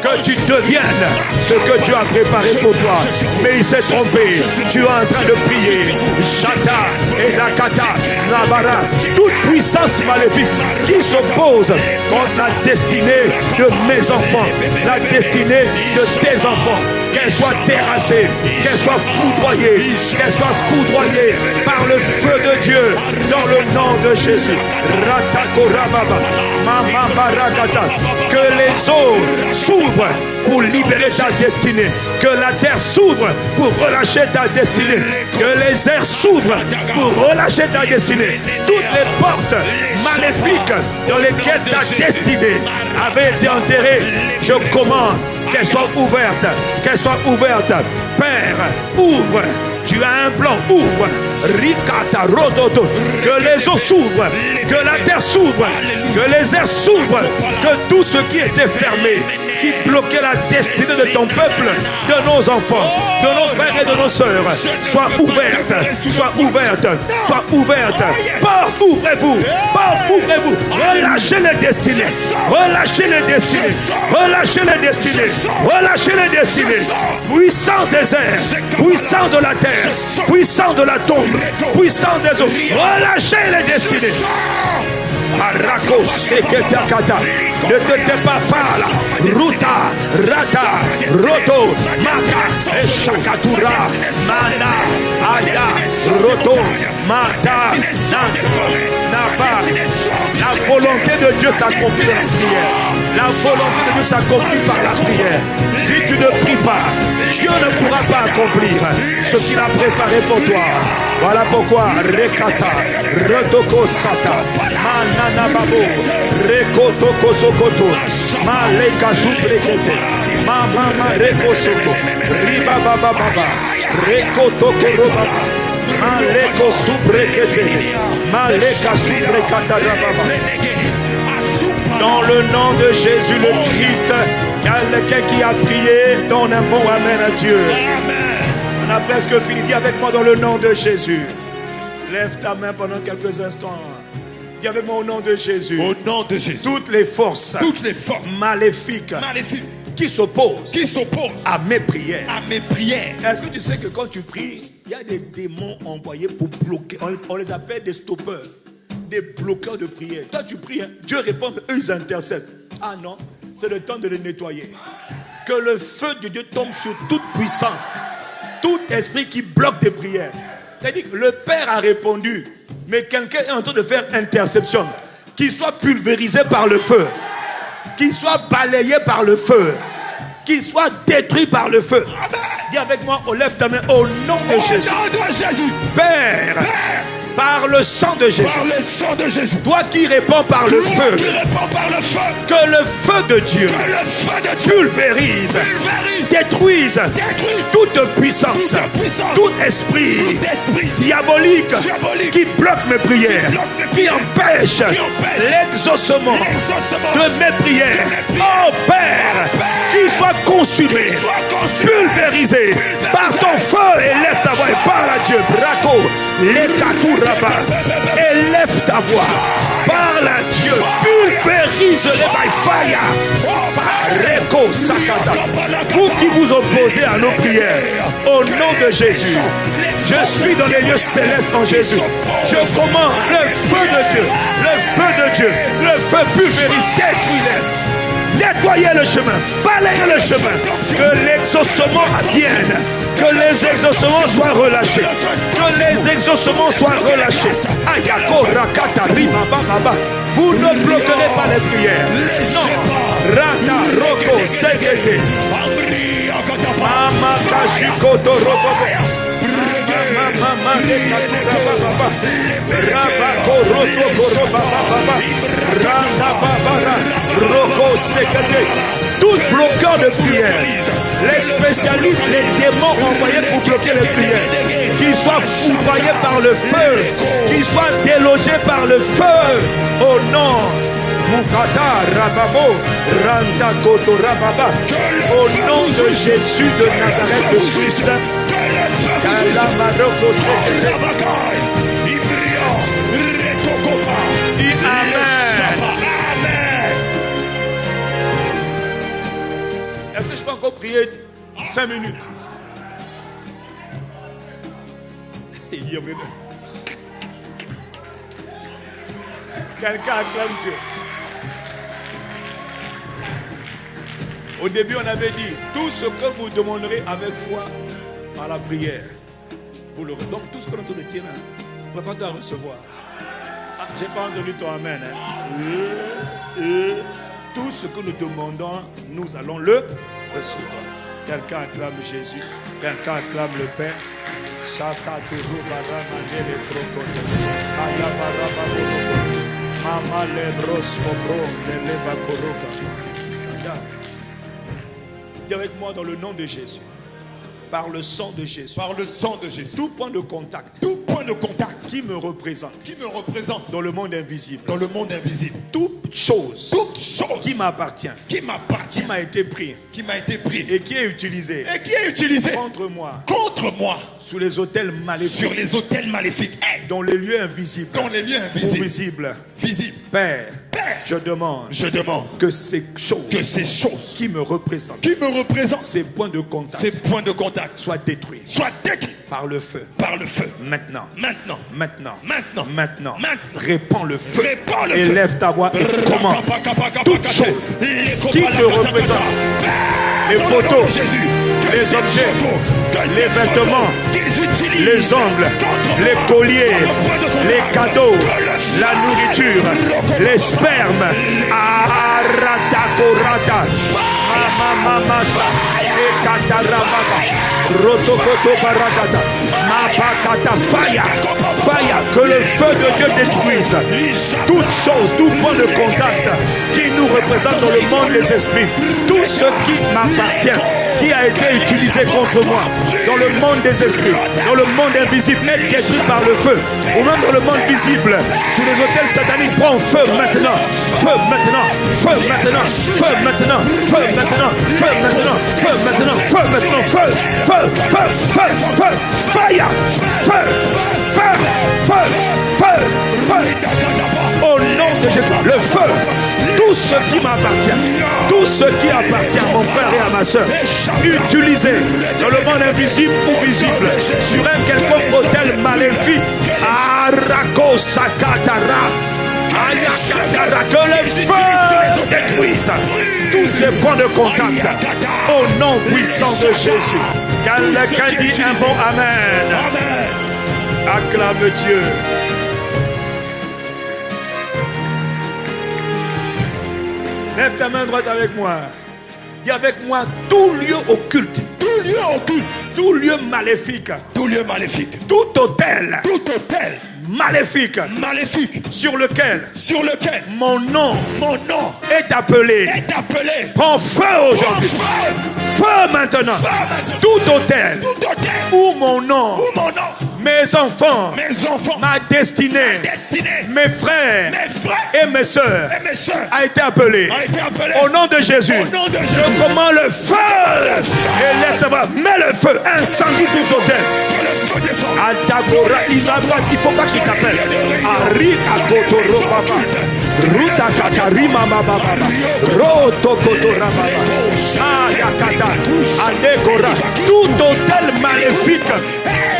[SPEAKER 1] que tu deviennes ce que Dieu a préparé pour toi. Mais il s'est trompé. Tu es en train de prier. Shata et Lakata, Nabara. Toute puissance maléfique qui s'oppose contre la destinée de mes enfants, la destinée de tes enfants. Qu'elle soit terrassée, qu'elle soit foudroyée par le feu de Dieu dans le nom de Jésus. Ratakorababa, Mama Barakata. Que les eaux s'ouvrent pour libérer ta destinée. Que la terre s'ouvre pour relâcher ta destinée. Que les airs s'ouvrent pour relâcher ta destinée. Toutes les portes maléfiques dans lesquelles ta destinée avait été enterrée, je commande qu'elles soient ouvertes. Qu'elles soient ouvertes. Père, ouvre. Tu as un plan, ouvre. Rikata Rododo. Que les eaux s'ouvrent. Que la terre s'ouvre. Que les airs s'ouvrent. Que tout ce qui était fermé, qui bloquait la destinée de ton peuple, de nos enfants, de nos frères et de nos sœurs, soit ouverte. Soit ouverte. Soit ouverte. Porte, ouvrez-vous. Porte, ouvrez-vous. Relâchez les destinées. Relâchez les destinées. Relâchez les destinées. Relâchez les destinées. Puissance des airs. Puissance de la terre. Puissance de la tombe. Puissance des eaux. Relâchez les destinées. Arako Seketakata. Ne te tais pas par là. Ruta, Rata, Roto, Mata, Eshakatura, Mana, Aya, Roto, Mata, Naba. La volonté de Dieu s'accomplit dans la prière. La volonté de Dieu s'accomplit par la prière. Si tu ne pries pas, Dieu ne pourra pas accomplir ce qu'il a préparé pour toi. Voilà pourquoi Rekata, Rotoko Sata, Manana Babo, Rekotoko Zokoto, Maleka Subrekete, Mama Reko Soko, Riba Baba Baba, Rekotoko Robaba. Maleko subrekete. Maleka subrekatarababa. Dans le nom de Jésus le Christ, quelqu'un qui a prié, donne un bon amen à Dieu. On a presque fini. Dis avec moi dans le nom de Jésus. Lève ta main pendant quelques instants. Dis avec moi au nom de Jésus.
[SPEAKER 2] Au nom de Jésus.
[SPEAKER 1] Toutes les forces maléfiques qui s'opposent à mes prières. Est-ce que tu sais que quand tu pries, il y a des démons envoyés pour bloquer. On les appelle des stoppeurs, des bloqueurs de prière. Toi tu pries, Dieu répond, eux ils intercèdent. Ah non, c'est le temps de les nettoyer. Que le feu de Dieu tombe sur toute puissance, tout esprit qui bloque tes prières. C'est-à-dire que le Père a répondu, mais quelqu'un est en train de faire interception. Qu'il soit pulvérisé par le feu, qu'il soit balayé par le feu, qu'il soit détruit par le feu. Amen. Dis avec moi, on lève ta main au nom de Jésus. Père, par le sang de Jésus. Toi qui réponds par le feu. Que le feu de Dieu pulvérise, détruise toute puissance, tout esprit diabolique qui bloque mes prières, qui empêche l'exaucement de mes prières. Oh Père, qu'il soit consumé, pulvérisé par ton feu. Élève ta voix et parle à Dieu. Braco, élève ta voix, parle à Dieu, pulvérise-les by fire. Pareko Sakata. Vous qui vous opposez à nos prières, au nom de Jésus, je suis dans les lieux célestes en Jésus. Je commande le feu de Dieu, le feu pulvérise, détruis-les, nettoyez le chemin, balayez le chemin, que l'exaucement advienne. Que les exaucements soient relâchés. Que les exaucements soient relâchés. Ayako rakata rima baba. Vous ne bloquerez pas les prières. Non. Rata roko sekete. Mama kajiko torobobo. Mama lekatura baba. Rabako roko baba. Randa babara roko sekete. Tout bloqueur de prière, les spécialistes, les démons envoyés pour bloquer les prières, qu'ils soient foudroyés par le feu, qu'ils soient délogés par le feu, au nom Mukata Rababo Randa Koto Rababa, au nom de Jésus de Nazareth de Christ. Dis Amen. Est-ce que je peux encore prier 5 minutes? Quelqu'un acclame Dieu. Au début, on avait dit, tout ce que vous demanderez avec foi par la prière, vous l'aurez. Donc, tout ce que nous te dire, prépare-toi à recevoir. Ah, j'ai pas entendu ton amen. Tout ce que nous demandons, nous allons le recevoir. Quelqu'un acclame Jésus. Quelqu'un acclame le Père. Dis avec moi dans le nom de Jésus. Par le sang de Jésus.
[SPEAKER 2] Par le sang de Jésus.
[SPEAKER 1] Tout point de contact.
[SPEAKER 2] Tout point de contact.
[SPEAKER 1] Qui me représente.
[SPEAKER 2] Qui me représente.
[SPEAKER 1] Dans le monde invisible.
[SPEAKER 2] Dans le monde invisible.
[SPEAKER 1] Toute chose.
[SPEAKER 2] Toute chose.
[SPEAKER 1] Qui m'appartient.
[SPEAKER 2] Qui m'appartient.
[SPEAKER 1] Qui m'a été pris.
[SPEAKER 2] Qui m'a été pris.
[SPEAKER 1] Et qui est utilisé.
[SPEAKER 2] Et qui est utilisé.
[SPEAKER 1] Contre moi.
[SPEAKER 2] Contre moi.
[SPEAKER 1] Sur les autels maléfiques.
[SPEAKER 2] Sur les autels maléfiques.
[SPEAKER 1] Dans les lieux invisibles.
[SPEAKER 2] Dans les lieux invisibles.
[SPEAKER 1] Ou visibles.
[SPEAKER 2] Visibles.
[SPEAKER 1] Père. Je demande
[SPEAKER 2] que
[SPEAKER 1] ces choses qui me représentent, ces points de contact, soient détruits par le feu. Maintenant. Répands le feu. Élève ta voix et commande toutes choses qui te représentent. Les photos, les objets, les vêtements, les ongles, les colliers, les cadeaux, la nourriture, les spermes, aratakorata, mamamamasa, ekatarababa, rotokoto barakata, mapakata, fire, que le feu de Dieu détruise toute chose, tout point de contact qui nous représente dans le monde des esprits, tout ce qui m'appartient qui a été utilisé contre moi dans le monde des esprits, dans le monde invisible, est détruit par le feu. Ou même dans le monde visible, sous les autels sataniques, prends feu maintenant. Feu maintenant. Feu maintenant. Feu maintenant. Feu maintenant. Feu maintenant. Feu maintenant. Feu maintenant. Feu. Feu. Feu. Feu. Feu. Fire. Feu. Feu. Feu. Feu. Feu. Au nom de Jésus, le feu. Tout ce qui m'appartient, tout ce qui appartient à mon frère et à ma soeur, utilisé dans le monde invisible ou visible, sur un quelconque autel maléfique, Arako Sakatara, Ayakatara, que le feu détruise tous ces points de contact, au nom puissant de Jésus. Quelqu'un dit un bon Amen. Acclame Dieu. Lève ta main droite avec moi. Dis avec moi, tout lieu occulte.
[SPEAKER 2] Tout lieu occulte.
[SPEAKER 1] Tout lieu maléfique.
[SPEAKER 2] Tout lieu maléfique.
[SPEAKER 1] Tout hôtel.
[SPEAKER 2] Tout hôtel.
[SPEAKER 1] Maléfique.
[SPEAKER 2] Maléfique.
[SPEAKER 1] Sur lequel mon nom est appelé. Prends feu aujourd'hui. Feu maintenant. Tout hôtel. Où mon nom. Mes enfants, ma destinée, mes frères et mes soeurs a été appelé. Au nom de Jésus, je commande le feu. Et lève-toi, mets le feu, incendie tout hôtel. Altagora, il ne faut pas qu'il t'appelle. Arika Kotoro Baba, Ruta Katarima Baba, Roto Kotora Baba, Ayakata, Adekora, tout hôtel maléfique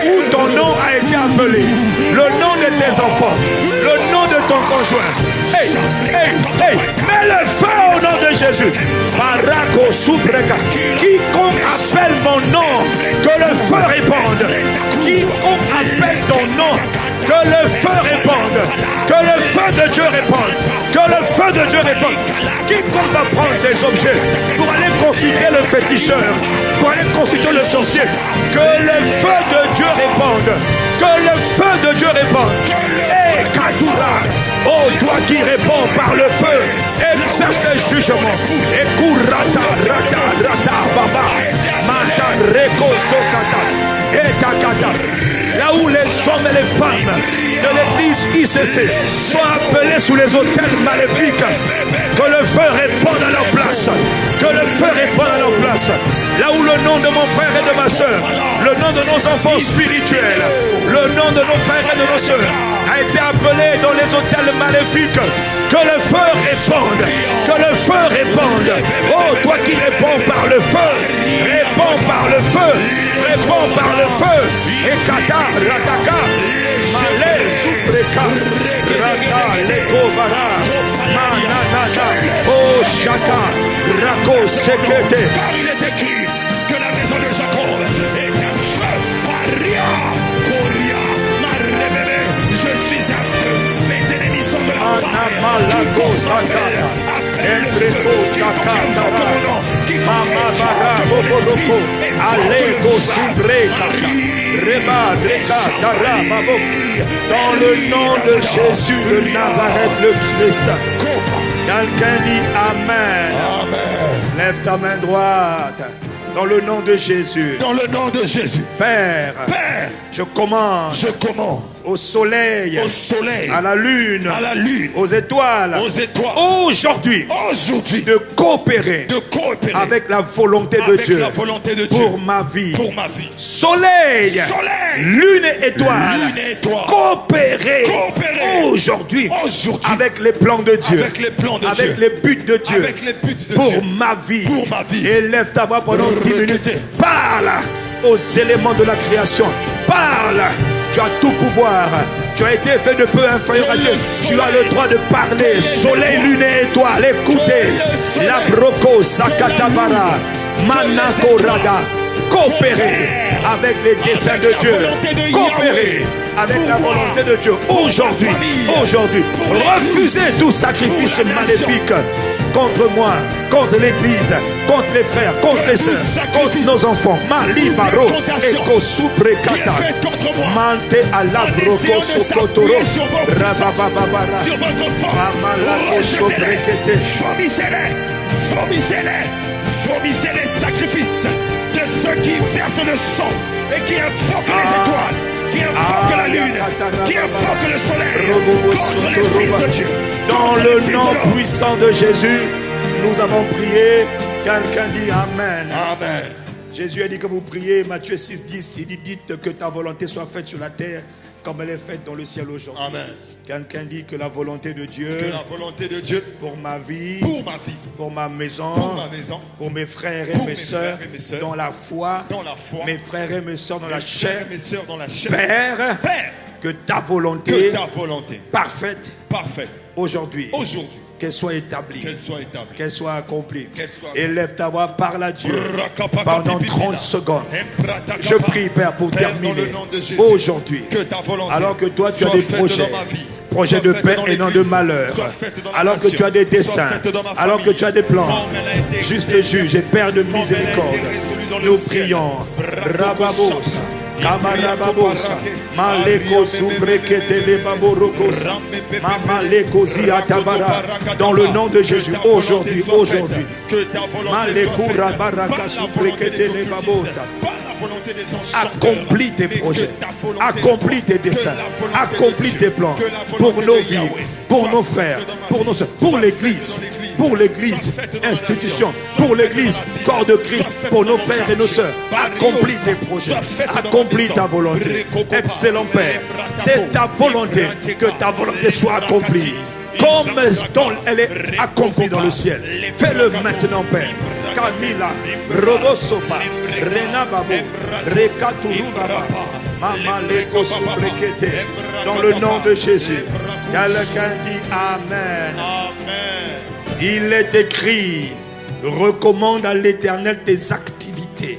[SPEAKER 1] où ton nom a été appelé, le nom de tes enfants, le nom de ton conjoint. Hey, mets le feu au nom de Jésus. Marako Subreka. Quiconque appelle mon nom, que le feu réponde. Quiconque appelle ton nom, que le feu réponde. Que le feu de Dieu réponde. Que le feu de Dieu réponde. Quiconque va prendre des objets pour aller consulter le féticheur, pour aller consulter le sorcier, que le feu de Dieu réponde. Que le feu de Dieu réponde. Et Kadoura, oh toi qui réponds par le feu, exerce tes jugements. Et Kourata, Rata, Baba, Mata, Reko, Tokata, et Takata. Là où les hommes et les femmes de l'église ICC sont appelés sous les autels maléfiques, que le feu réponde à leur place. Que le feu réponde à leur place. Là où le nom de mon frère et de ma soeur, le nom de nos enfants spirituels, le nom de nos frères et de nos soeurs a été appelé dans les hôtels maléfiques. Que le feu réponde. Que le feu réponde. Oh, toi qui réponds par le feu, réponds par le feu. Réponds par le feu. Et Kata, Rataka, Malé, Subreka, Rata, Lekovara, Mananata, Oh Shaka, Rako, Sekete.
[SPEAKER 2] Car il est écrit que la maison de Jacob est un feu. Paria, Koria, Marebebe, je suis un feu. Mes ennemis sont de la
[SPEAKER 1] Anamalago Sakata, Embreko Sakata, Mama Bara, Boboroko, Alego Subreka, Reba, Dreka, Tara, Mabo. Dans le nom de Jésus de Nazareth, le Christ. Quelqu'un dit Amen.
[SPEAKER 2] Amen.
[SPEAKER 1] Lève ta main droite. Dans le nom de Jésus.
[SPEAKER 2] Dans le nom de Jésus.
[SPEAKER 1] Père, je commande au soleil,
[SPEAKER 2] à la lune,
[SPEAKER 1] aux étoiles, aujourd'hui, de coopérer avec la volonté de Dieu pour ma vie. Soleil, lune et étoile, coopérer aujourd'hui avec les plans de Dieu, avec les buts de Dieu pour ma vie. Et lève ta voix pendant 10 minutes. Parle aux éléments de la création. Parle. Tu as tout pouvoir. Tu as été fait de peu inférieur à Dieu. Tu as le droit de parler. Soleil, lune et étoile. Écoutez. La broko sakatabara. Manako rada. Coopérer avec les desseins de Dieu. Coopérer avec la volonté de Dieu. Aujourd'hui. Refusez tout sacrifice maléfique contre moi, contre l'église, contre les frères, contre les sœurs, contre nos enfants. Malibaro, Eko Suprekata, Mante Alabroko Sokotoro, Rabababara, Mamalako Sobrekete.
[SPEAKER 2] Vomissez les sacrifices fils de ceux qui versent le sang et qui invoquent les étoiles, qui invoquent la lune, qui invoquent le soleil contre les fils de Dieu.
[SPEAKER 1] Dans le nom puissant de Jésus, nous avons prié. Quelqu'un dit Amen.
[SPEAKER 2] Amen.
[SPEAKER 1] Jésus a dit que vous priez, Matthieu 6, 10, il dit dites que ta volonté soit faite sur la terre comme elle est faite dans le ciel aujourd'hui.
[SPEAKER 2] Amen.
[SPEAKER 1] Quelqu'un dit que la volonté de Dieu,
[SPEAKER 2] Que la volonté de Dieu
[SPEAKER 1] pour ma vie, pour ma maison, pour mes frères et mes sœurs, dans la foi, mes frères et mes sœurs dans la chair, Père, que ta volonté, parfaite, aujourd'hui, qu'elle soit établie, qu'elle soit accomplie. Élève ta voix, parle à Dieu pendant 30 secondes. Je prie, Père, pour terminer aujourd'hui. Alors que toi, tu as des projets de paix et non de malheur. Alors que tu as des desseins, alors que tu as des plans. Juste juge et Père de miséricorde, nous prions. Rababos. Kamarababosa, Maleko Subrekete Lebaborokosa, Mamaleko Ziatabara, dans le nom de Jésus, aujourd'hui, Maleko Rabaraka Subrekete Lebabota. Accomplis tes projets, accomplis tes desseins, accomplis tes plans pour nos vies, pour nos frères, pour nos soeurs, pour l'église, institution, pour l'église, corps de Christ, pour nos frères et nos soeurs. Accomplis tes projets, accomplis ta volonté. Excellent Père, c'est ta volonté, que ta volonté soit accomplie, comme elle est accomplie dans le ciel. Fais-le maintenant, Père. Camila, Robosopa, Rena Babo, Rekaturu Baba, Mama Leko Subrekete, dans le nom de Jésus. Quelqu'un dit Amen. Il est écrit, recommande à l'Éternel tes activités.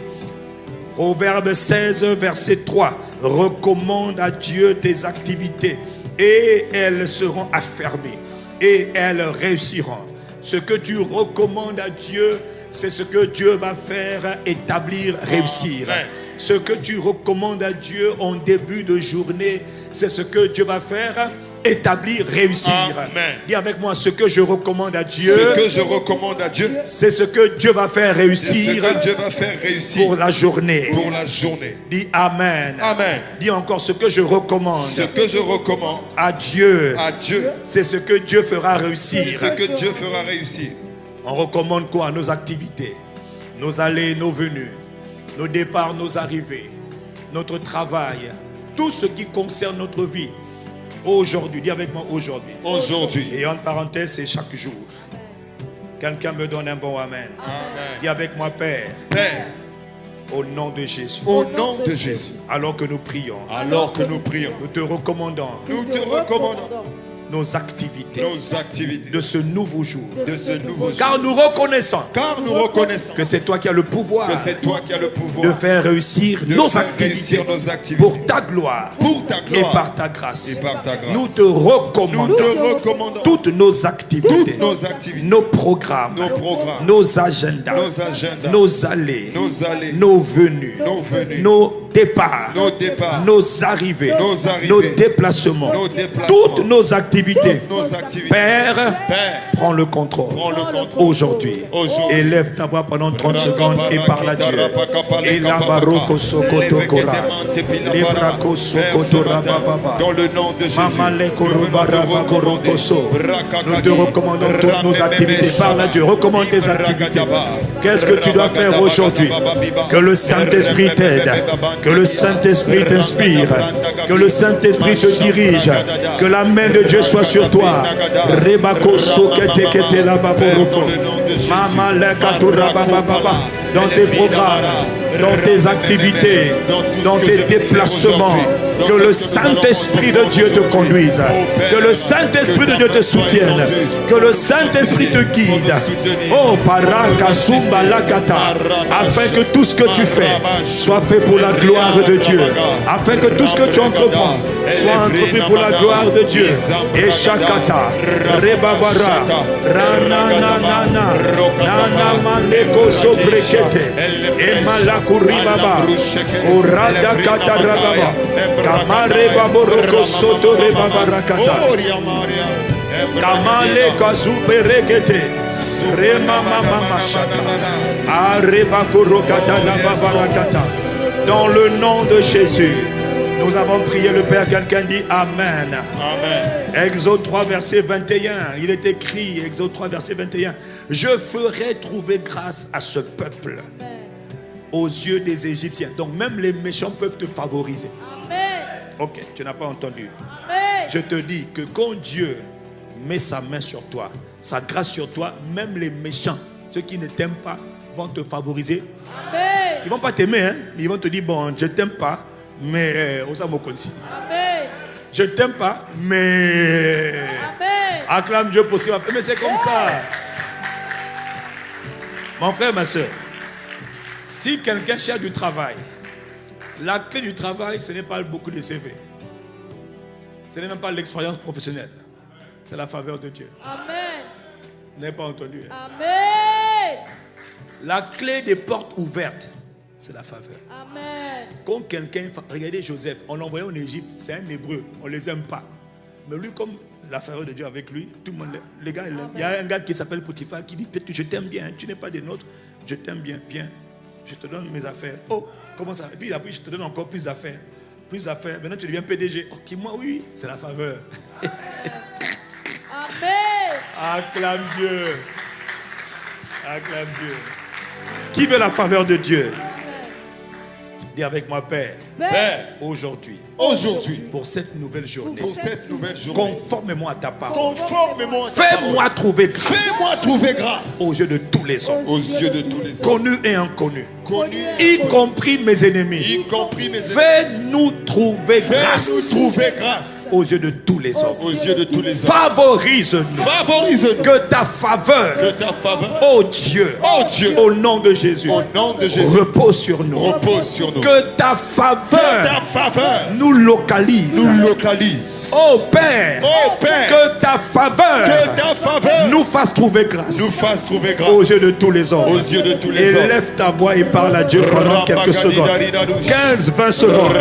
[SPEAKER 1] Proverbe 16, verset 3, recommande à Dieu tes activités et elles seront affermies et elles réussiront. Ce que tu recommandes à Dieu, c'est ce que Dieu va faire établir, réussir. Ce que tu recommandes à Dieu en début de journée, c'est ce que Dieu va faire établir, réussir.
[SPEAKER 2] Amen.
[SPEAKER 1] Dis avec moi, ce que je recommande à Dieu, c'est ce que Dieu va faire réussir, pour la journée. Dis Amen. Dis encore, ce que je recommande, à Dieu, c'est ce que Dieu fera réussir. On recommande quoi? Nos activités, nos allées, nos venues, nos départs, nos arrivées, notre travail, tout ce qui concerne notre vie. Aujourd'hui, dis avec moi aujourd'hui. Et en parenthèse, c'est chaque jour. Quelqu'un me donne un bon amen. Dis avec moi, Père. Au nom de Jésus. Alors que nous prions. Nous te recommandons. Nos activités de ce nouveau jour. Car nous reconnaissons que c'est toi qui as le pouvoir de faire réussir nos activités pour ta gloire et par ta grâce. Nous te recommandons toutes nos activités, nos programmes, nos agendas, nos allées, nos venues, nos départs, nos arrivées, nos déplacements, toutes nos activités. Père, prends le contrôle aujourd'hui. Élève ta voix pendant 30 secondes et parle à Dieu. Et la baroko sokoto kora, les brako sokoto rababa, maman le korubara baborokoso. Nous te recommandons toutes nos activités. Parle à Dieu. Recommande tes activités. Qu'est-ce que tu dois faire aujourd'hui? Que le Saint-Esprit t'aide. Que le Saint-Esprit t'inspire. Que le Saint-Esprit te dirige. Que la main de Dieu soit sur toi. Rebako sokete kete la baboroko. Mama le katura baba. Dans tes programmes, dans tes activités, dans tes déplacements, que le Saint-Esprit de Dieu te conduise, que le Saint-Esprit de Dieu te soutienne, que le Saint-Esprit te guide. Oh, Paraka Zumba Lakata, afin que tout ce que tu fais soit fait pour la gloire de Dieu, afin que tout ce que tu entreprends soit entrepris pour la gloire de Dieu. Et Shakata, Rebabara, Rananana, Nana Maneko Sobreke. Et Malakuri Baba, Urada Katarababa, Kamare Baboroko Soto Rebaba Rakata. Kamale kazuberekete. Rema mama shaka. Areba korokata la babarakata. Dans le nom de Jésus, nous avons prié le Père. Quelqu'un dit Amen.
[SPEAKER 2] Amen.
[SPEAKER 1] Exode 3, verset 21. Il est écrit, Exode 3, verset 21. Je ferai trouver grâce à ce peuple aux yeux des Égyptiens. Donc même les méchants peuvent te favoriser.
[SPEAKER 3] Amen.
[SPEAKER 1] Ok, tu n'as pas entendu.
[SPEAKER 3] Amen.
[SPEAKER 1] Je te dis que quand Dieu met sa main sur toi, sa grâce sur toi, même les méchants, ceux qui ne t'aiment pas, vont te favoriser.
[SPEAKER 3] Amen.
[SPEAKER 1] Ils ne vont pas t'aimer, hein? Ils vont te dire, bon, je ne t'aime pas, mais
[SPEAKER 3] Amen.
[SPEAKER 1] je ne t'aime pas, mais
[SPEAKER 3] Amen.
[SPEAKER 1] acclame Dieu pour ce qu'il va faire. Mais c'est comme ça. Mon frère, ma soeur, si quelqu'un cherche du travail, la clé du travail, ce n'est pas beaucoup de CV. Ce n'est même pas l'expérience professionnelle. C'est la faveur de Dieu.
[SPEAKER 3] Amen.
[SPEAKER 1] Vous n'avez pas entendu, hein?
[SPEAKER 3] Amen.
[SPEAKER 1] La clé des portes ouvertes, c'est la faveur.
[SPEAKER 3] Amen.
[SPEAKER 1] Quand quelqu'un, regardez Joseph, on l'a envoyé en Égypte, c'est un hébreu, on ne les aime pas. Mais lui, comme la faveur de Dieu avec lui, tout le monde, les gars, il y a un gars qui s'appelle Potiphar qui dit, peut-être que je t'aime bien, tu n'es pas des nôtres, je t'aime bien, viens, je te donne mes affaires. Oh, comment ça? Et puis après, je te donne encore plus d'affaires. Plus d'affaires, maintenant tu deviens PDG. Ok, moi oui, c'est la faveur.
[SPEAKER 3] Amen.
[SPEAKER 1] Acclame Dieu. Acclame Dieu. Qui veut la faveur de Dieu? Dis avec moi, Père.
[SPEAKER 2] Père,
[SPEAKER 1] Aujourd'hui, pour cette nouvelle journée, conformément à ta parole, fais-moi trouver grâce aux yeux de tous les hommes, connus et inconnus, y compris mes ennemis. Fais-nous trouver grâce aux yeux de tous les hommes. Favorise-nous. Que ta faveur, ô Dieu, au nom de Jésus, repose sur nous. Que ta faveur nous localise. Oh Père, que ta faveur nous fasse trouver grâce aux yeux de tous les hommes. Élève ta voix et parle à Dieu pendant quelques secondes. 15-20 secondes.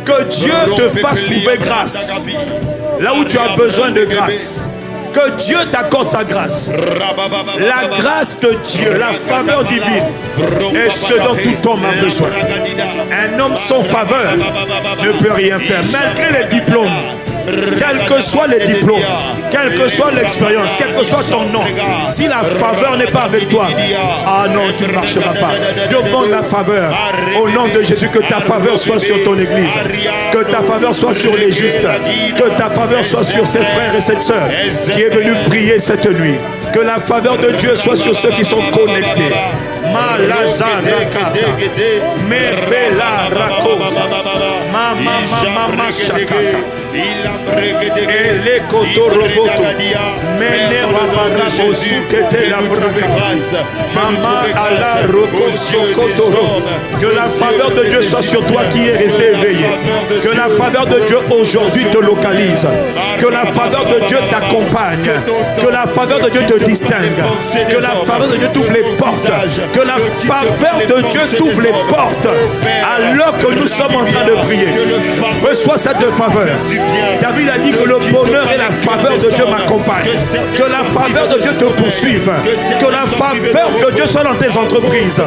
[SPEAKER 1] Que Dieu te fasse trouver grâce là où tu as besoin de grâce. Que Dieu t'accorde sa grâce. La grâce de Dieu, la faveur divine est ce dont tout homme a besoin. Un homme sans faveur ne peut rien faire, malgré les diplômes. Quels que soient les diplômes, quelle que soit l'expérience, quel que soit ton nom, si la faveur n'est pas avec toi, ah non, tu ne marcheras pas. Demande la faveur. Au nom de Jésus, que ta faveur soit sur ton église, que ta faveur soit sur les justes, que ta faveur soit sur ces frères et cette sœur qui est venu prier cette nuit. Que la faveur de Dieu soit sur ceux qui sont connectés. Malazaraka, Mevela Rakosa, Mama Shakaka, Elekotoroboto, Mene Babara Osukete la Braka, Mama Ala Rokosokotoro. Que la faveur de Dieu soit sur toi qui est resté éveillé. Que la faveur de Dieu aujourd'hui te localise. Que la faveur de Dieu t'accompagne. Que la faveur de Dieu te distingue. Que la faveur de Dieu t'ouvre les portes. Que la faveur de Dieu t'ouvre les portes. Alors que nous sommes en train de prier, reçois cette faveur. David a dit que le bonheur et la faveur de Dieu m'accompagnent. Que la faveur de Dieu te poursuive. Que la faveur de Dieu soit dans tes entreprises.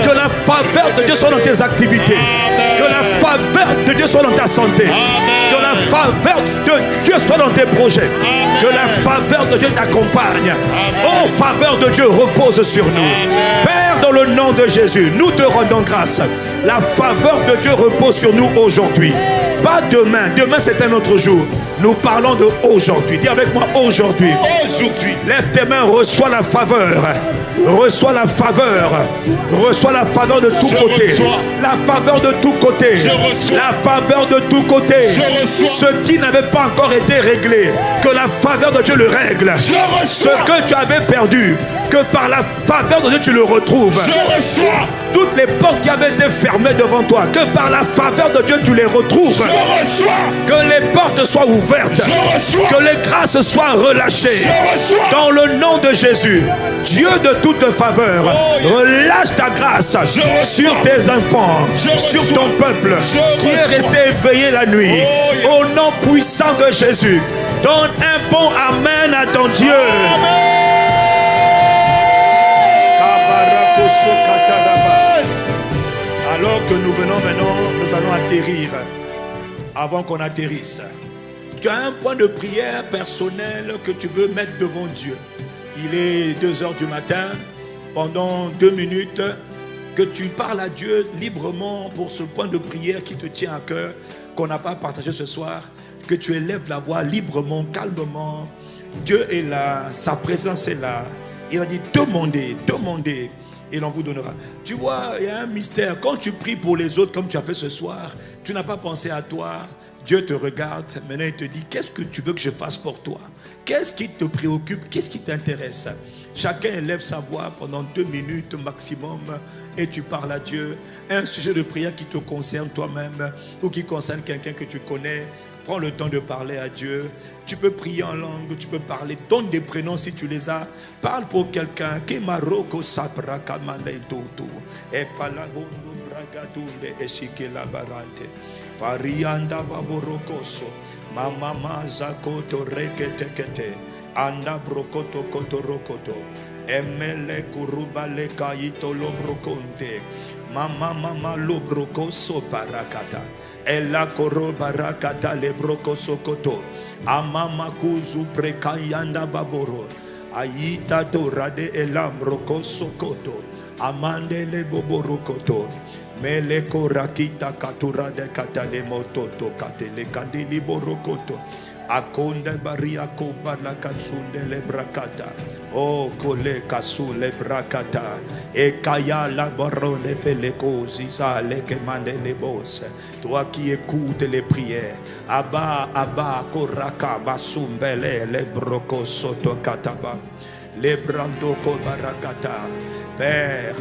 [SPEAKER 1] Que la faveur de Dieu soit dans tes activités. Que la faveur de Dieu soit dans ta santé. Que la faveur de Dieu soit dans tes projets. Que la faveur de Dieu t'accompagne. Oh, faveur de Dieu repose sur nous. Père, dans le nom de Jésus, nous te rendons grâce. La faveur de Dieu repose sur nous aujourd'hui. Pas demain. Demain, c'est un autre jour. Nous parlons de aujourd'hui. Dis avec moi aujourd'hui. Lève tes mains, reçois la faveur. Reçois la faveur. Reçois la faveur de tous côtés. La faveur de tous côtés. La faveur de tous côtés. Ce qui n'avait pas encore été réglé, que la faveur de Dieu le règle. Ce que tu avais perdu, que par la faveur de Dieu tu le retrouves. Toutes les portes qui avaient été fermées devant toi, que par la faveur de Dieu tu les retrouves. Que les portes portes soient ouvertes. Que les grâces soient relâchées. Dans le nom de Jésus, Dieu de toute faveur, relâche ta grâce sur tes enfants, sur ton peuple qui est resté éveillé la nuit. Au nom puissant de Jésus, donne un bon amen à ton Dieu. Alors que nous venons maintenant, nous allons atterrir. Avant qu'on atterrisse, tu as un point de prière personnel que tu veux mettre devant Dieu. Il est 2h du matin, pendant 2 minutes, que tu parles à Dieu librement pour ce point de prière qui te tient à cœur, qu'on n'a pas partagé ce soir, que tu élèves la voix librement, calmement. Dieu est là, sa présence est là. Il a dit demandez, demandez, et l'on vous donnera. Tu vois, il y a un mystère. Quand tu pries pour les autres comme tu as fait ce soir, tu n'as pas pensé à toi. Dieu te regarde, maintenant il te dit, qu'est-ce que tu veux que je fasse pour toi? Qu'est-ce qui te préoccupe? Qu'est-ce qui t'intéresse? Chacun élève sa voix pendant 2 minutes maximum et tu parles à Dieu. Un sujet de prière qui te concerne toi-même ou qui concerne quelqu'un que tu connais. Prends le temps de parler à Dieu. Tu peux prier en langue, tu peux parler. Donne des prénoms si tu les as. Parle pour quelqu'un. Farianda baborokoso, mama zakoto reketekete, anda brokoto kotorokoto, emele kurubale kaito lobrokonte, mama lobrokoso parakata, ela koro barakata lebrokoso koto, amama kuzu prekayanda baboro, ayita torade elam brokoso koto, amande le boborokoto. Meleko rakita katura de katale mototo katele kandili borokoto akonde baria koba la katsunde le brakata o kole kasule brakata e kaya la barone fele kozi sale que mande les bosses. Toi qui écoutes les prières, Abba koraka basumbele le broko soto kataba le brando ko barakata. Père,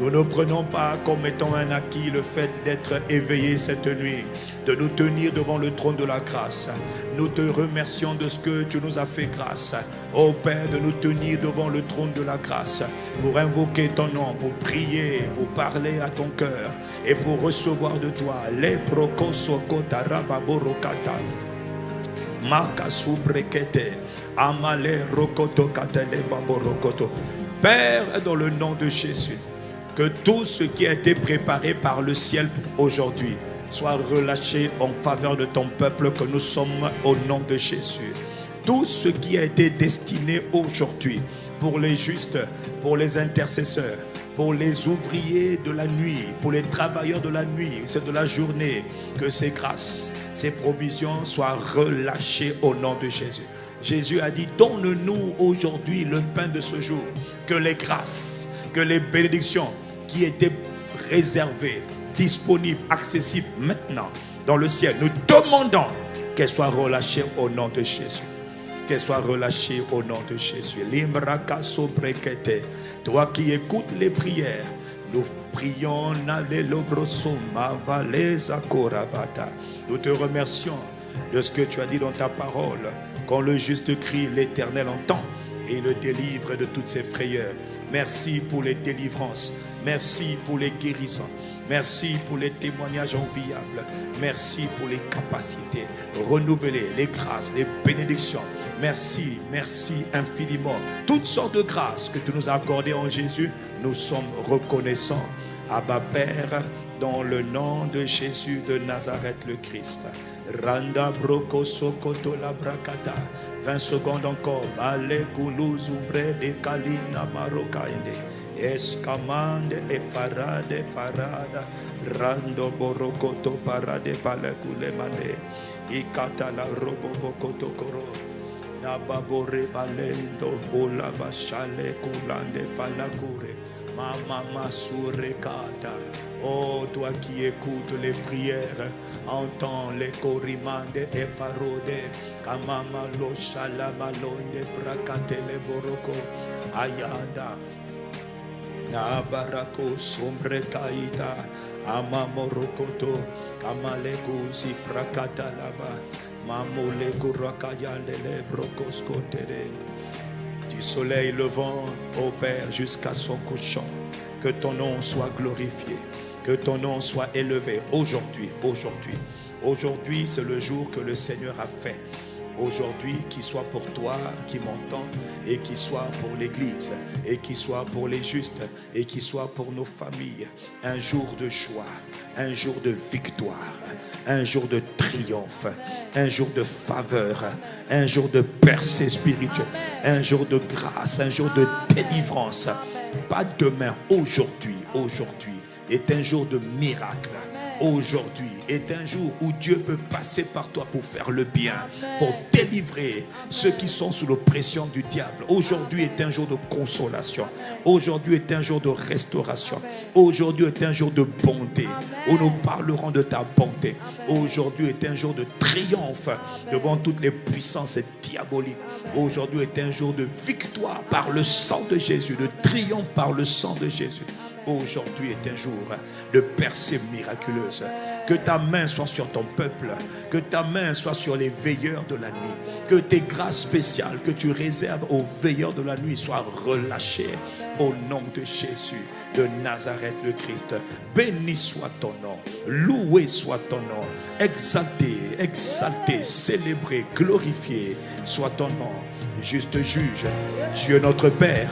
[SPEAKER 1] nous ne prenons pas comme étant un acquis le fait d'être éveillés cette nuit, de nous tenir devant le trône de la grâce. Nous te remercions de ce que tu nous as fait grâce. Ô Père, de nous tenir devant le trône de la grâce pour invoquer ton nom, pour prier, pour parler à ton cœur et pour recevoir de toi les prokosokotarababoroKata makasubrekete amale rokoto katele baborokoto. Père, dans le nom de Jésus, que tout ce qui a été préparé par le ciel pour aujourd'hui soit relâché en faveur de ton peuple que nous sommes au nom de Jésus. Tout ce qui a été destiné aujourd'hui pour les justes, pour les intercesseurs, pour les ouvriers de la nuit, pour les travailleurs de la nuit, c'est de la journée, que ces grâces, ces provisions soient relâchées au nom de Jésus. Jésus a dit, donne-nous aujourd'hui le pain de ce jour. Que les grâces, que les bénédictions qui étaient réservées, disponibles, accessibles maintenant dans le ciel, nous demandons qu'elles soient relâchées au nom de Jésus. Qu'elles soient relâchées au nom de Jésus. Toi qui écoutes les prières, nous prions. Nous te remercions de ce que tu as dit dans ta parole. Quand le juste crie, l'Éternel entend et le délivre de toutes ses frayeurs. Merci pour les délivrances. Merci pour les guérisons. Merci pour les témoignages enviables. Merci pour les capacités renouvelées, les grâces, les bénédictions. Merci, merci infiniment. Toutes sortes de grâces que tu nous as accordées en Jésus, nous sommes reconnaissants. Abba Père, dans le nom de Jésus de Nazareth le Christ. Randa broko sokoto la brakata. 20 secondes encore. Bale koulouz oubre de kalina marokainde. Eskamande e farade farada. Rando borokoto parade balekule mande. Ikata la robo bokoto koro. Nababore balendo. Ola bashale kulande falakure. Mama masure kata. Oh, toi qui écoutes les prières, entends les corimandes et farode, kamama lo shalamalonde prakate le boroko, ayanda, nabarako sombre kaita, amamorokoto, kamalekuzi prakata laba, Du soleil levant, ô Père, jusqu'à son couchant, que ton nom soit glorifié, que ton nom soit élevé aujourd'hui, aujourd'hui. Aujourd'hui, c'est le jour que le Seigneur a fait. Aujourd'hui, qu'il soit pour toi qui m'entends, et qu'il soit pour l'Église, et qu'il soit pour les justes, et qu'il soit pour nos familles. Un jour de joie, un jour de victoire, un jour de triomphe, un jour de faveur, un jour de percée spirituelle, un jour de grâce, un jour de délivrance. Pas demain, aujourd'hui, aujourd'hui est un jour de miracle. Aujourd'hui est un jour où Dieu peut passer par toi pour faire le bien, pour délivrer ceux qui sont sous l'oppression du diable. Aujourd'hui est un jour de consolation. Aujourd'hui est un jour de restauration. Aujourd'hui est un jour de bonté, où nous parlerons de ta bonté. Aujourd'hui est un jour de triomphe devant toutes les puissances diaboliques. Aujourd'hui est un jour de victoire par le sang de Jésus, de triomphe par le sang de Jésus. Aujourd'hui est un jour de percée miraculeuse. Que ta main soit sur ton peuple, que ta main soit sur les veilleurs de la nuit, que tes grâces spéciales que tu réserves aux veilleurs de la nuit soient relâchées au nom de Jésus de Nazareth le Christ. Béni soit ton nom, loué soit ton nom, exalté, exalté, célébré, glorifié soit ton nom. Juste juge, Dieu notre Père,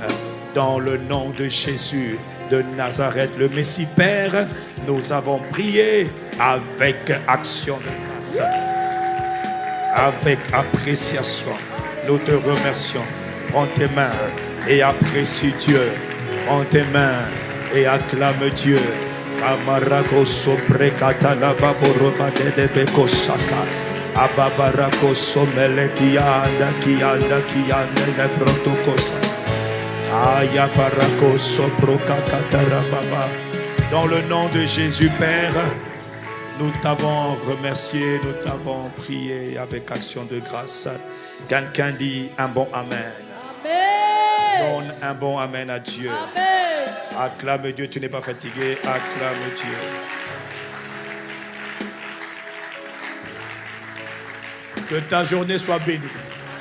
[SPEAKER 1] dans le nom de Jésus de Nazareth, le Messie. Père, nous avons prié avec action de grâce, avec appréciation. Nous te remercions. Prends tes mains et apprécie Dieu. Prends tes mains et acclame Dieu. Amarako sobrekata la baboroba de bekosaka. Ababarako somele kianda kianda kianda le protokosa. Dans le nom de Jésus, Père, nous t'avons remercié, nous t'avons prié avec action de grâce. Quelqu'un dit un bon Amen.
[SPEAKER 3] Amen.
[SPEAKER 1] Donne un bon Amen à Dieu.
[SPEAKER 3] Amen.
[SPEAKER 1] Acclame Dieu, tu n'es pas fatigué, acclame Dieu. Que ta journée soit bénie.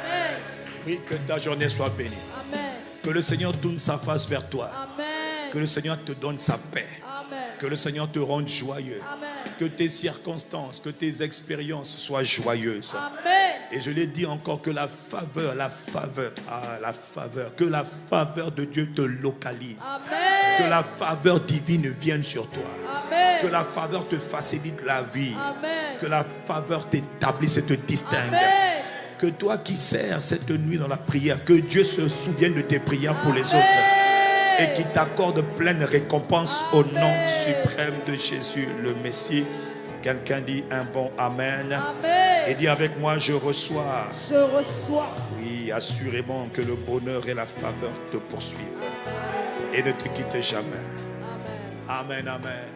[SPEAKER 3] Amen.
[SPEAKER 1] Oui, que ta journée soit bénie.
[SPEAKER 3] Amen.
[SPEAKER 1] Que le Seigneur tourne sa face vers toi.
[SPEAKER 3] Amen.
[SPEAKER 1] Que le Seigneur te donne sa paix.
[SPEAKER 3] Amen.
[SPEAKER 1] Que le Seigneur te rende joyeux.
[SPEAKER 3] Amen.
[SPEAKER 1] Que tes circonstances, que tes expériences soient joyeuses.
[SPEAKER 3] Amen.
[SPEAKER 1] Et je l'ai dit encore, que la faveur, que la faveur de Dieu te localise.
[SPEAKER 3] Amen.
[SPEAKER 1] Que la faveur divine vienne sur toi.
[SPEAKER 3] Amen.
[SPEAKER 1] Que la faveur te facilite la vie.
[SPEAKER 3] Amen.
[SPEAKER 1] Que la faveur t'établisse et te distingue.
[SPEAKER 3] Amen.
[SPEAKER 1] Que toi qui sers cette nuit dans la prière, que Dieu se souvienne de tes prières pour les autres et qu'il t'accorde pleine récompense au nom suprême de Jésus le Messie. Quelqu'un dit un bon Amen.
[SPEAKER 3] Amen.
[SPEAKER 1] Et dit avec moi, je reçois.
[SPEAKER 3] Je reçois.
[SPEAKER 1] Oui, assurément que le bonheur et la faveur te poursuivent et ne te quittent jamais.
[SPEAKER 3] Amen.
[SPEAKER 1] Amen, amen.